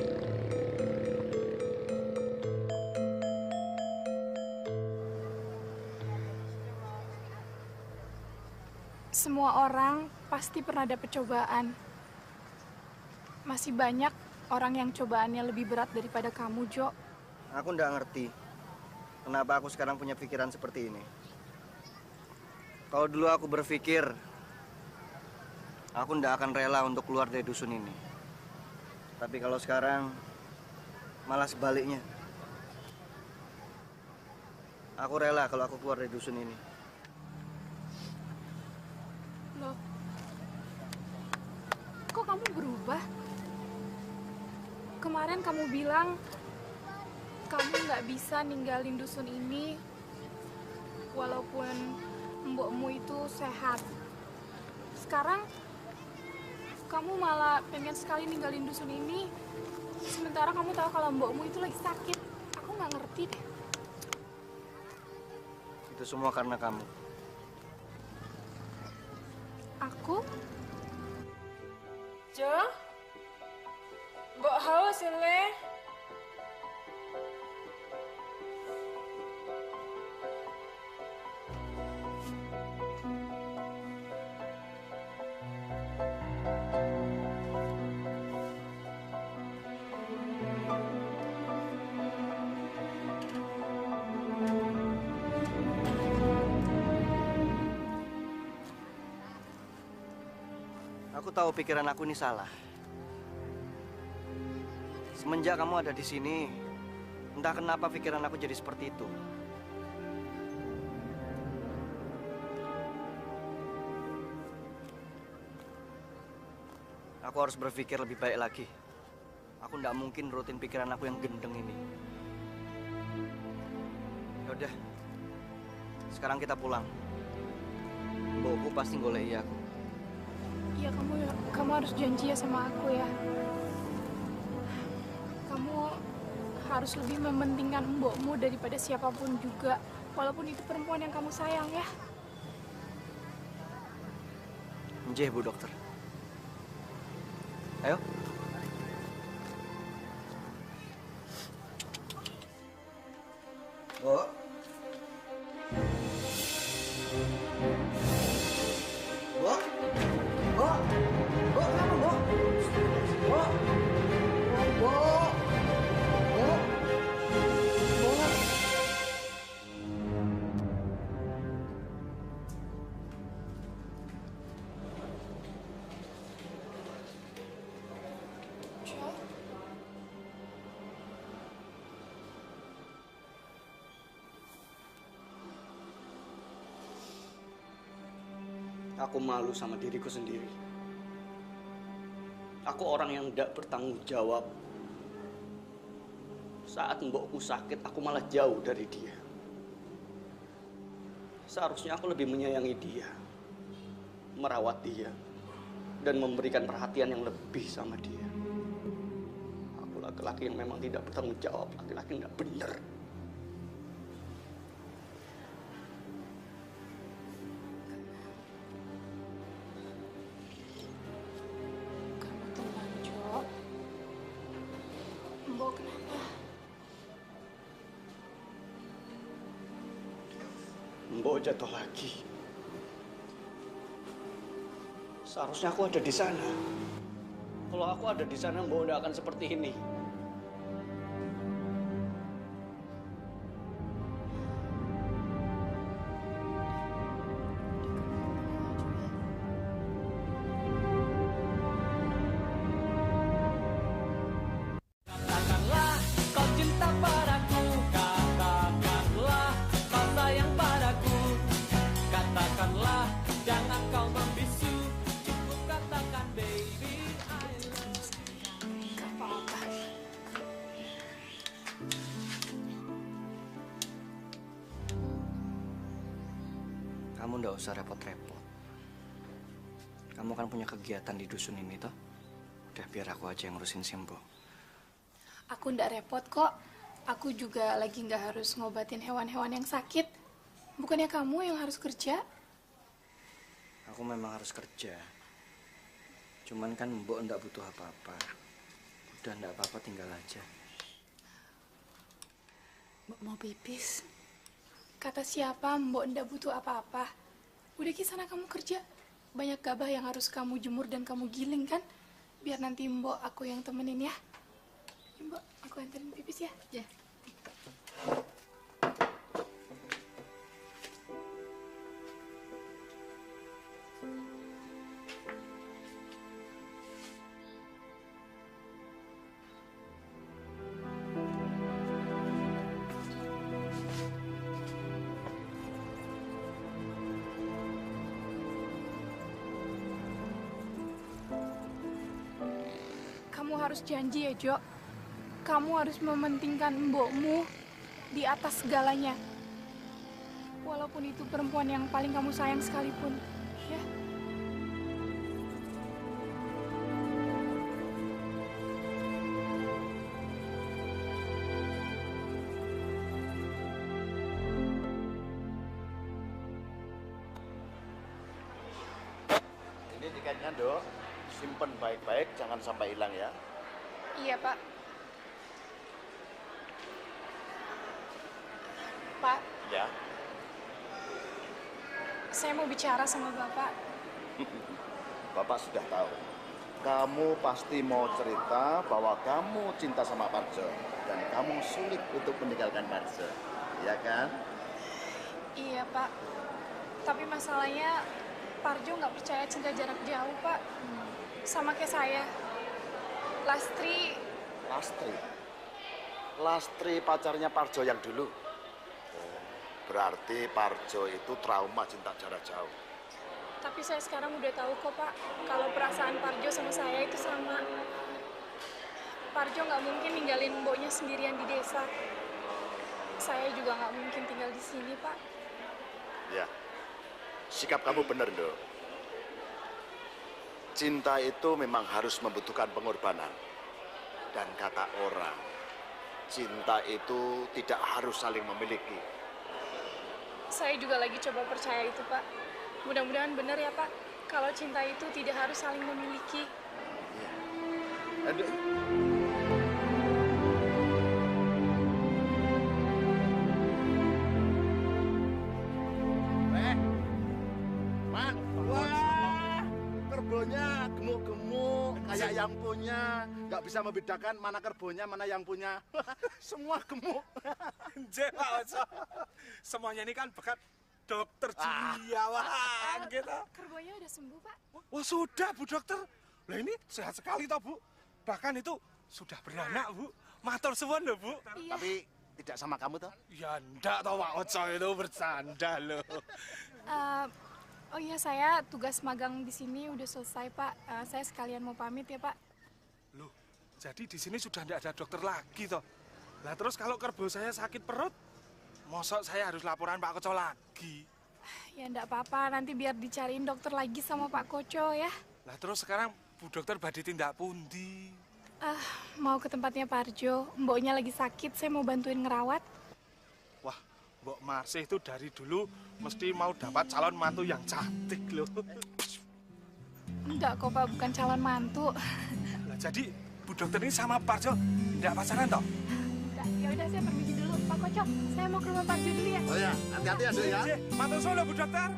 Semua orang pasti pernah dapat cobaan. Masih banyak orang yang cobaannya lebih berat daripada kamu, Jo. Aku nggak ngerti kenapa aku sekarang punya pikiran seperti ini. Kalau dulu aku berpikir aku nggak akan rela untuk keluar dari dusun ini. Tapi kalau sekarang malah sebaliknya. Aku rela kalau aku keluar dari dusun ini. Loh, kok kamu berubah? Kemarin kamu bilang kamu nggak bisa ninggalin dusun ini walaupun mbokmu itu sehat. Sekarang kamu malah pengen sekali ninggalin dusun ini. Sementara kamu tahu kalau mbokmu itu lagi sakit. Aku nggak ngerti deh. Itu semua karena kamu. Aku? Jo? Mbok haus ya, Le? Aku tahu pikiran aku ini salah. Semenjak kamu ada di sini, entah kenapa pikiran aku jadi seperti itu. Aku harus berpikir lebih baik lagi. Aku nggak mungkin nurutin pikiran aku yang gendeng ini. Yaudah, sekarang kita pulang. Mbokku pasti ngoleki aku. Iya, kamu harus janji ya sama aku ya. Kamu harus lebih mementingkan mbokmu daripada siapapun juga, walaupun itu perempuan yang kamu sayang ya. Nggih, Bu Dokter. Ayo. Bu. Bu. Bu. Bu, kenapa, Bu? Bu. Bu. Bu. Bu. Aku malu sama diriku sendiri. Aku orang yang tidak bertanggung jawab. Saat mbokku sakit, aku malah jauh dari dia. Seharusnya aku lebih menyayangi dia, merawat dia, dan memberikan perhatian yang lebih sama dia. Aku laki-laki yang memang tidak bertanggung jawab, laki-laki yang tidak benar. Mbok jatuh lagi. Seharusnya aku ada di sana. Kalau aku ada di sana, Mbok nggak akan seperti ini. Katakanlah kau cinta padaku, katakanlah kau sayang padaku, katakanlah jangan kau membisu, cukup katakan baby I love you. Gak apa-apa. Kamu nggak usah repot-repot. Kamu kan punya kegiatan di dusun ini toh. Udah biar aku aja yang ngurusin Simbo. Aku ndak repot kok. Aku juga lagi nggak harus ngobatin hewan-hewan yang sakit. Bukannya kamu yang harus kerja? Aku memang harus kerja. Cuman kan Mbok ndak butuh apa-apa. Udah ndak apa-apa, tinggal aja. Mbok mau pipis? Kata siapa Mbok ndak butuh apa-apa? Udah ke sana kamu kerja. Banyak gabah yang harus kamu jemur dan kamu giling kan? Biar nanti Mbok aku yang temenin ya. Mbok, aku anterin pipis ya. Ya. Kamu harus janji ya, Jo. Kamu harus mementingkan mbokmu di atas segalanya. Walaupun itu perempuan yang paling kamu sayang sekalipun. Ya. Ini tiketnya, Dok. Simpen baik-baik, jangan sampai hilang ya. Iya, Pak. Pak, Ya. saya mau bicara sama Bapak. Bapak sudah tahu. Kamu pasti mau cerita bahwa kamu cinta sama Parjo dan kamu sulit untuk meninggalkan Parjo, ya kan? Iya, Pak. Tapi masalahnya Parjo nggak percaya cinta jarak jauh, Pak. Sama kayak saya. Lastri. Lastri. Lastri pacarnya Parjo yang dulu. Oh, berarti Parjo itu trauma cinta jarak jauh. Tapi saya sekarang udah tahu kok, Pak. Kalau perasaan Parjo sama saya itu sama. Parjo nggak mungkin ninggalin mboknya sendirian di desa. Saya juga nggak mungkin tinggal di sini, Pak. Ya, sikap kamu benar, Dok. Cinta itu memang harus membutuhkan pengorbanan. Dan kata orang, cinta itu tidak harus saling memiliki. Saya juga lagi coba percaya itu, Pak. Mudah-mudahan benar ya, Pak. Kalau cinta itu tidak harus saling memiliki. Aduh. Mak, wah, kerbonya gemuk-gemuk, kayak yang punya. Nggak bisa membedakan mana kerbonya, mana yang punya. Semua gemuk. Nggih, Pak Ojo. Semuanya ini kan berkat dokter Julia, wah, gitu. Kerbonya udah sembuh, Pak. Wah, sudah, Bu Dokter. Lah ini sehat sekali toh, Bu. Bahkan itu sudah beranak, Bu. Matur suwun loh, Bu. Iya. Tapi tidak sama kamu toh? Ya enggak toh, Pak Ojo, itu bercanda loh. Oh iya, saya tugas magang di sini udah selesai, Pak. Saya sekalian mau pamit ya, Pak. Loh, jadi di sini sudah tidak ada dokter lagi toh. Lah terus kalau kerbo saya sakit perut, mosok saya harus laporan Pak Koco lagi. Ya enggak apa-apa, nanti biar dicariin dokter lagi sama Pak Koco ya. Lah terus sekarang Bu Dokter badhe tindak pundi? Mau ke tempatnya Parjo. Mboknya lagi sakit, saya mau bantuin ngerawat. Wah, Mbok Marsih itu dari dulu mesti mau dapat calon mantu yang cantik loh. Enggak kok, Pak, bukan calon mantu. Lah jadi Bu Dokter ini sama Parjo tidak pacaran toh? Enggak, ya udah saya permisi dulu. Pak Koco, saya mau ke rumah Pak Ju dulu ya. Oh ya, hati-hati ya, Dok ya. Matur suwun Bu Dokter.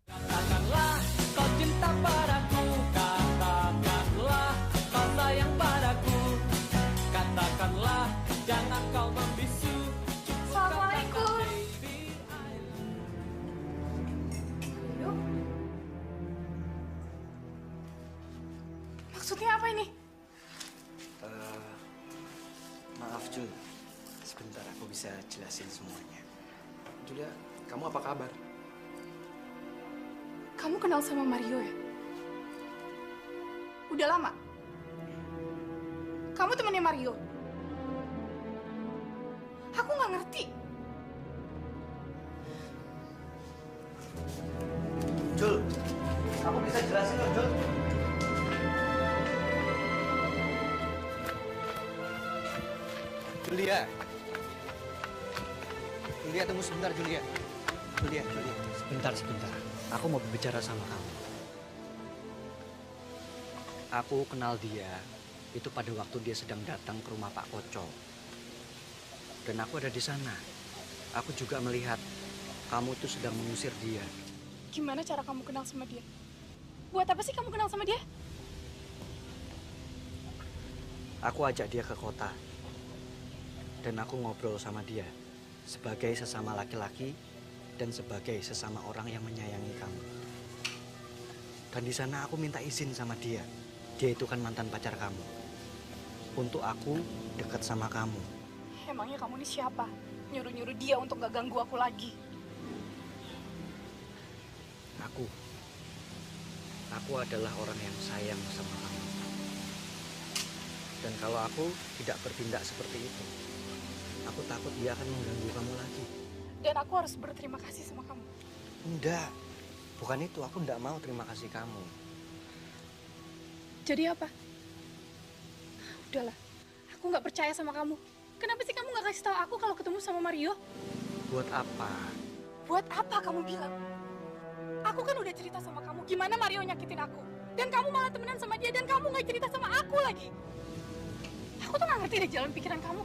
Katakanlah kau cinta padaku, katakanlah kau sayang padaku, katakanlah jangan kau membisu. Assalamualaikum. Maksudnya apa ini? Maaf Jul, sebentar aku bisa jelasin semuanya. Julia, kamu apa kabar? Kamu kenal sama Mario ya? Udah lama? Kamu temannya Mario? Aku nggak ngerti. Jul, aku bisa jelasin kok Jul. Julia. Julia, tunggu sebentar Julia. Julia. Sebentar. Aku mau berbicara sama kamu. Aku kenal dia itu pada waktu dia sedang datang ke rumah Pak Koco. Dan aku ada di sana. Aku juga melihat kamu itu sedang mengusir dia. Gimana cara kamu kenal sama dia? Buat apa sih kamu kenal sama dia? Aku ajak dia ke kota. Dan aku ngobrol sama dia sebagai sesama laki-laki dan sebagai sesama orang yang menyayangi kamu. Dan di sana aku minta izin sama dia. Dia itu kan mantan pacar kamu. Untuk aku dekat sama kamu. Emangnya kamu ini siapa? Nyuruh-nyuruh dia untuk gak ganggu aku lagi. Aku adalah orang yang sayang sama kamu. Dan kalau aku tidak bertindak seperti itu, aku takut dia akan mengganggu kamu lagi. Dan aku harus berterima kasih sama kamu. Enggak, bukan itu. Aku enggak mau terima kasih kamu. Jadi apa? Udahlah, aku nggak percaya sama kamu. Kenapa sih kamu nggak kasih tahu aku kalau ketemu sama Mario? Buat apa? Buat apa kamu bilang? Aku kan udah cerita sama kamu gimana Mario nyakitin aku. Dan kamu malah temenan sama dia dan kamu nggak cerita sama aku lagi. Aku tuh nggak ngerti deh jalan pikiran kamu.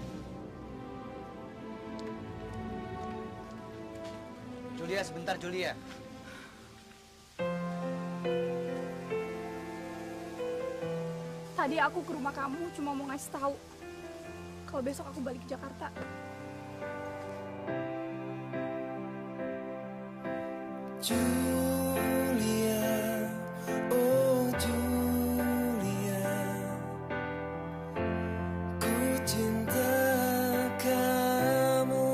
Julia, sebentar Julia. Tadi aku ke rumah kamu cuma mau ngasih tahu kalau besok aku balik ke Jakarta. Julia, oh Julia, ku cinta kamu.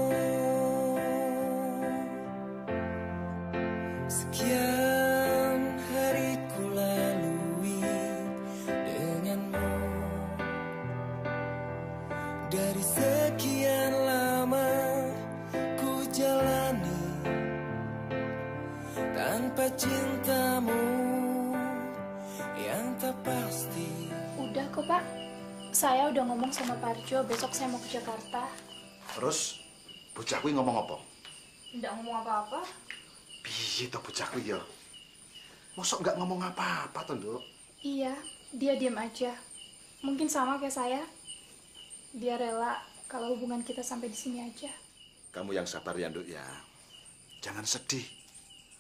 Sekian hari ku lalui denganmu. Dari sekian lama ku jalani tanpa cintamu yang tak pasti. Udah kok Pak, saya udah ngomong sama Parjo besok saya mau ke Jakarta. Terus bocah kuwi ngomong apa? Nggak ngomong apa-apa. Piye to bocah kuwi ya? Mosok nggak ngomong apa-apa to, Nduk? Iya, dia diam aja. Mungkin sama kayak saya. Dia rela kalau hubungan kita sampai di sini aja. Kamu yang sabar ya, Nduk ya. Jangan sedih.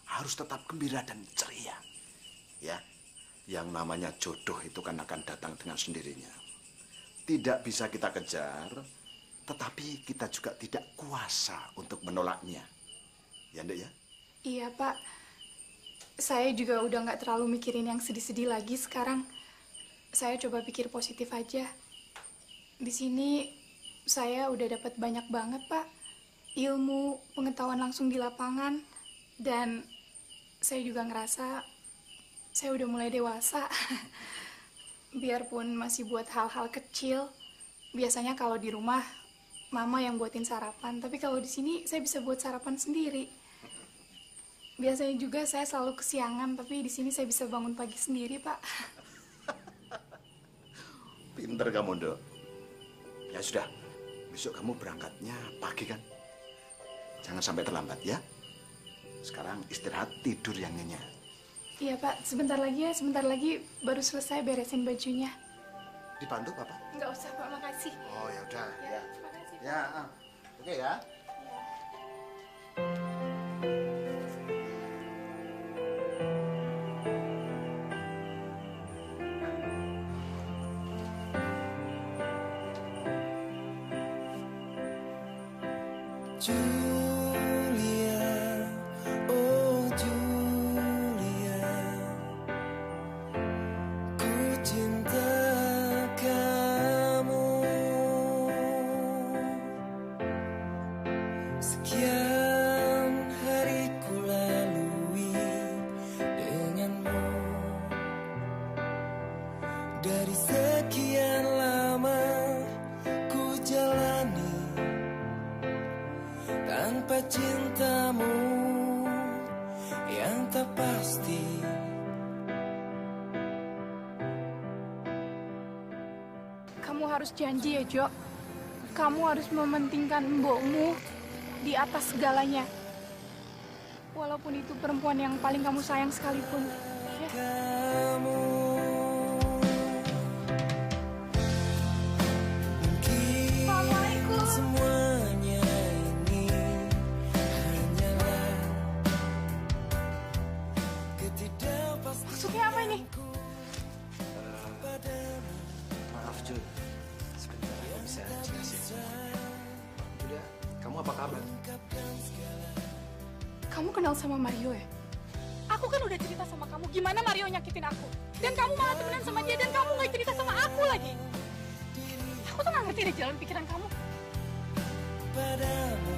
Harus tetap gembira dan ceria. Ya. Yang namanya jodoh itu kan akan datang dengan sendirinya. Tidak bisa kita kejar, tetapi kita juga tidak kuasa untuk menolaknya. Ya, Nduk ya? Iya Pak, saya juga udah nggak terlalu mikirin yang sedih-sedih lagi sekarang. Saya coba pikir positif aja. Di sini saya udah dapat banyak banget Pak, ilmu, pengetahuan langsung di lapangan, dan saya juga ngerasa saya udah mulai dewasa. Biarpun masih buat hal-hal kecil, biasanya kalau di rumah Mama yang buatin sarapan, tapi kalau di sini saya bisa buat sarapan sendiri. Biasanya juga saya selalu kesiangan, tapi di sini saya bisa bangun pagi sendiri, Pak. Pinter kamu, Nduk. Ya sudah, besok kamu berangkatnya pagi kan? Jangan sampai terlambat ya. Sekarang istirahat, tidur yang nyenyak. Iya, Pak. Sebentar lagi ya, sebentar lagi baru selesai beresin bajunya. Dibantu Bapak? Nggak usah, Pak. Makasih. Oh, ya udah. Ya. Makasih. Ya, oke ya. Julia, oh Julia, ku cinta kamu. Sekian hari ku lalui denganmu, dari sekian lama ku jalani tanpa cintamu yang tak pasti. Kamu harus janji ya, Jo. Kamu harus mementingkan mbokmu di atas segalanya. Walaupun itu perempuan yang paling kamu sayang sekalipun. Ya. Mungkin semuanya ini hanyalah ketidakpastian. Maksudnya apa ini? Maaf Jul, sebentar aku bisa jelasin semuanya. Julia, kamu apa kabar? Kamu kenal sama Mario ya? Aku kan udah cerita sama kamu gimana Mario nyakitin aku. Dan kamu malah temenan sama dia dan kamu gak cerita sama aku lagi. Aku tuh gak ngerti deh jalan pikiran kamu. Padamu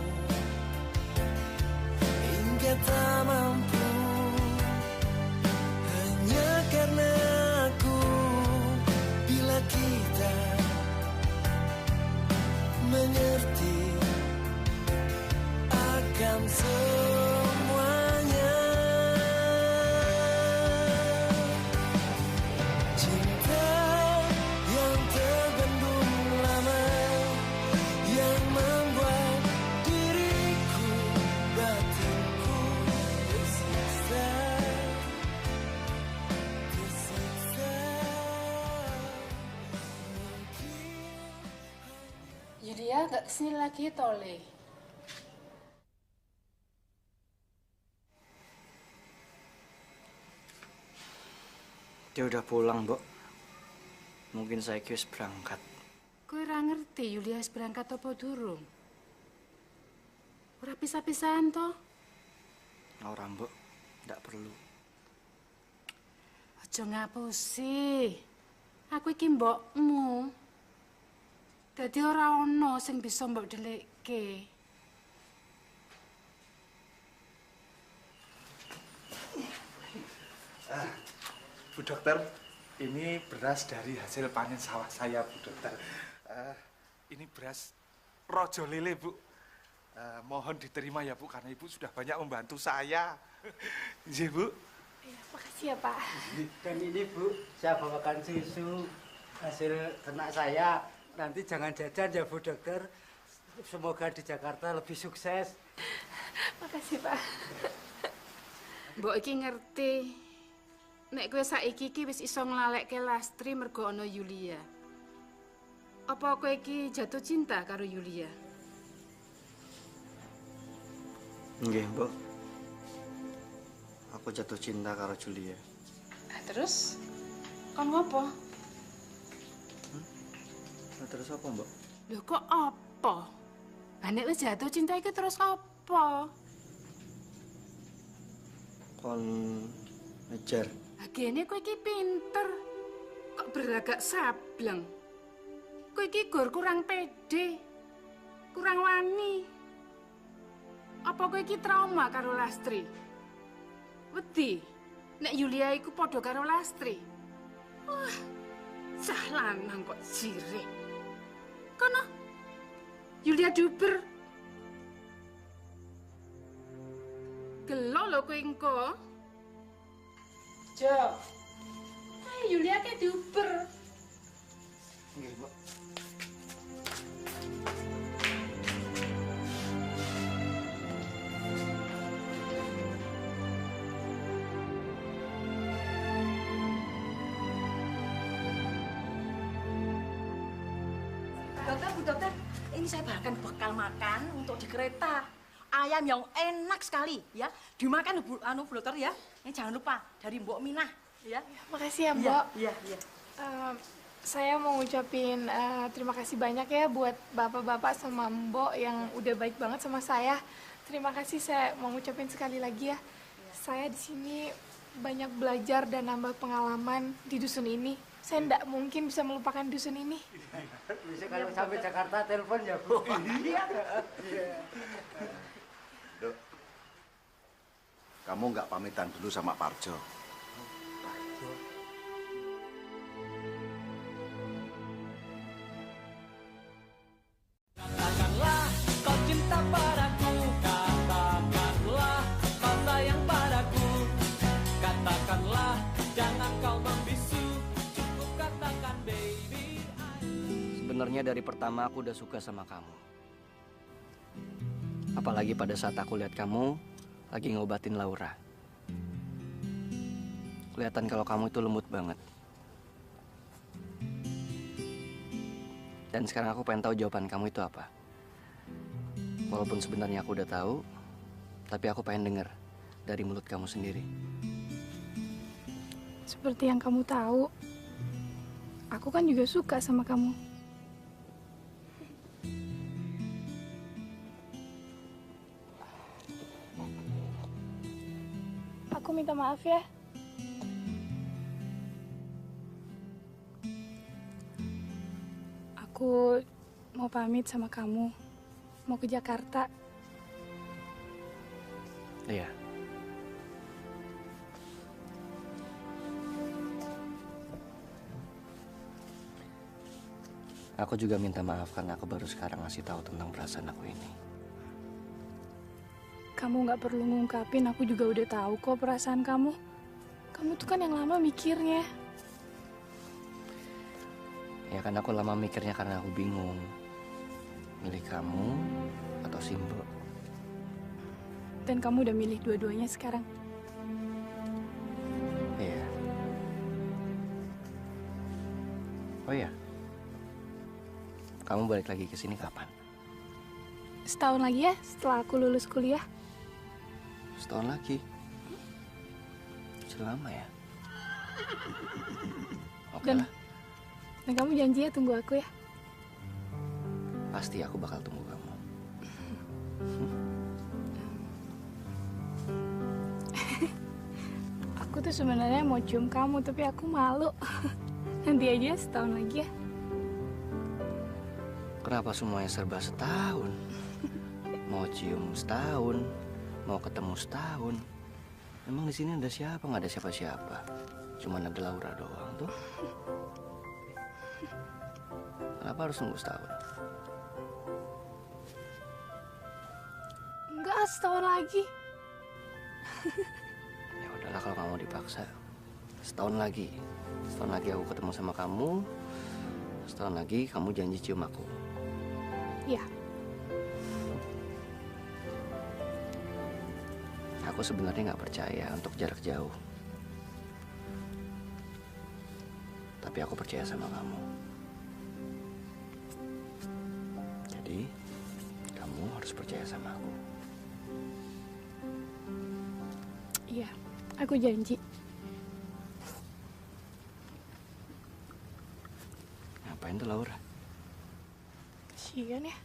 hingga tak mampu, hanya karena aku bila kita mengerti akan semuanya. Cinta yang terbendung lama, yang membuat diriku, batinku tersiksa, tersiksa. Yulia nggak kesini lagi, Tole. Dia udah pulang, Mbok. Mungkin saya wis berangkat. Kowe ora ngerti Yulia wis berangkat apa durung? Ora pisah-pisahan to? Ora, Mbok. Ndak perlu. Aja ngapusi. Aku iki mbokmu. Dadi ora ono sing bisa mbok delikke. Bu Dokter, ini beras dari hasil panen sawah saya, Bu Dokter. Ini beras rojo lele, Bu. Mohon diterima ya, Bu, karena Ibu sudah banyak membantu saya. Iya, Bu. Ya, makasih ya, Pak. Dan ini Bu, saya bawakan susu hasil ternak saya. Nanti jangan jajan ya Bu Dokter. Semoga di Jakarta lebih sukses. Makasih, Pak. Mbok iki ngerti. Nek kowe saiki iki wis iso nglalekke Lastri mergo ana Yulia. Apa kowe iki jatuh cinta karo Yulia? Nggih, Mbok. Aku jatuh cinta karo Julia. Terus kon ngopo? Nah, terus apa, Mbok? Lho kok apa? Nek wis jatuh cinta iki terus apa? Kon ngejar. Agene kowe iki pinter. Kok berlagak sableng. Kowe iki gur kurang pede. Kurang wani. Apa kowe iki trauma karo Lastri? Wedi nek Yulia iku padha karo Lastri. Wah, cah lanang kok sirik. Kono Yulia duber. Gelo lho kowe engko. Jo. Yulia ke duber. Nggih, Mbok. Bu Dokter, ini saya bahkan bekal makan untuk di kereta. Ayam yang enak sekali, ya. Dimakan Bu Dokter ya. Ini jangan lupa dari Mbok Minah, ya. Makasih ya, Mbok. Iya. Saya mau ngucapin terima kasih banyak ya buat bapak-bapak sama Mbok yang udah baik banget sama saya. Terima kasih, saya mau ngucapin sekali lagi ya. Saya di sini banyak belajar dan nambah pengalaman di dusun ini. Saya tidak mungkin bisa melupakan dusun ini. Bisa kalau sampai Jakarta telepon ya, Bu. Iya. Dok, kamu nggak pamitan dulu sama Parjo? Katakanlah kau cinta padaku, katakanlah kau sayang padaku, katakanlah jangan kau membisu, cukup katakan baby. Sebenarnya dari pertama aku udah suka sama kamu. Apalagi pada saat aku lihat kamu lagi ngobatin Laura. Kelihatan kalau kamu itu lembut banget. Dan sekarang aku pengen tahu jawaban kamu itu apa. Walaupun sebenarnya aku udah tahu, tapi aku pengen denger dari mulut kamu sendiri. Seperti yang kamu tahu, aku kan juga suka sama kamu. Aku minta maaf ya. Aku mau pamit sama kamu. Mau ke Jakarta. Iya. Aku juga minta maaf karena aku baru sekarang ngasih tahu tentang perasaan aku ini. Kamu nggak perlu ngungkapin, aku juga udah tahu kok perasaan kamu. Kamu tuh kan yang lama mikirnya. Ya kan aku lama mikirnya karena aku bingung. Milih kamu atau Simbo. Dan kamu udah milih dua-duanya sekarang. Iya. Oh iya. Kamu balik lagi ke sini kapan? Setahun lagi ya, setelah aku lulus kuliah. Setahun lagi. Sudah lama ya? Oke lah. Dan kamu janji ya tunggu aku ya? Pasti aku bakal tunggu kamu. Aku tuh sebenarnya mau cium kamu, tapi aku malu. Nanti aja setahun lagi ya. Kenapa semuanya serba setahun? Mau cium setahun, mau ketemu setahun. Emang di sini ada siapa? Nggak ada siapa-siapa. Cuman ada Laura doang tuh. Kenapa harus nunggu setahun? Enggak, setahun lagi. Ya udahlah kalau kamu dipaksa. Setahun lagi. Setahun lagi aku ketemu sama kamu. Setahun lagi kamu janji cium aku. Iya. Aku sebenarnya nggak percaya untuk jarak jauh. Tapi aku percaya sama kamu. Jadi, kamu harus percaya sama aku. Iya, aku janji. Ngapain tuh Laura? Kasian ya.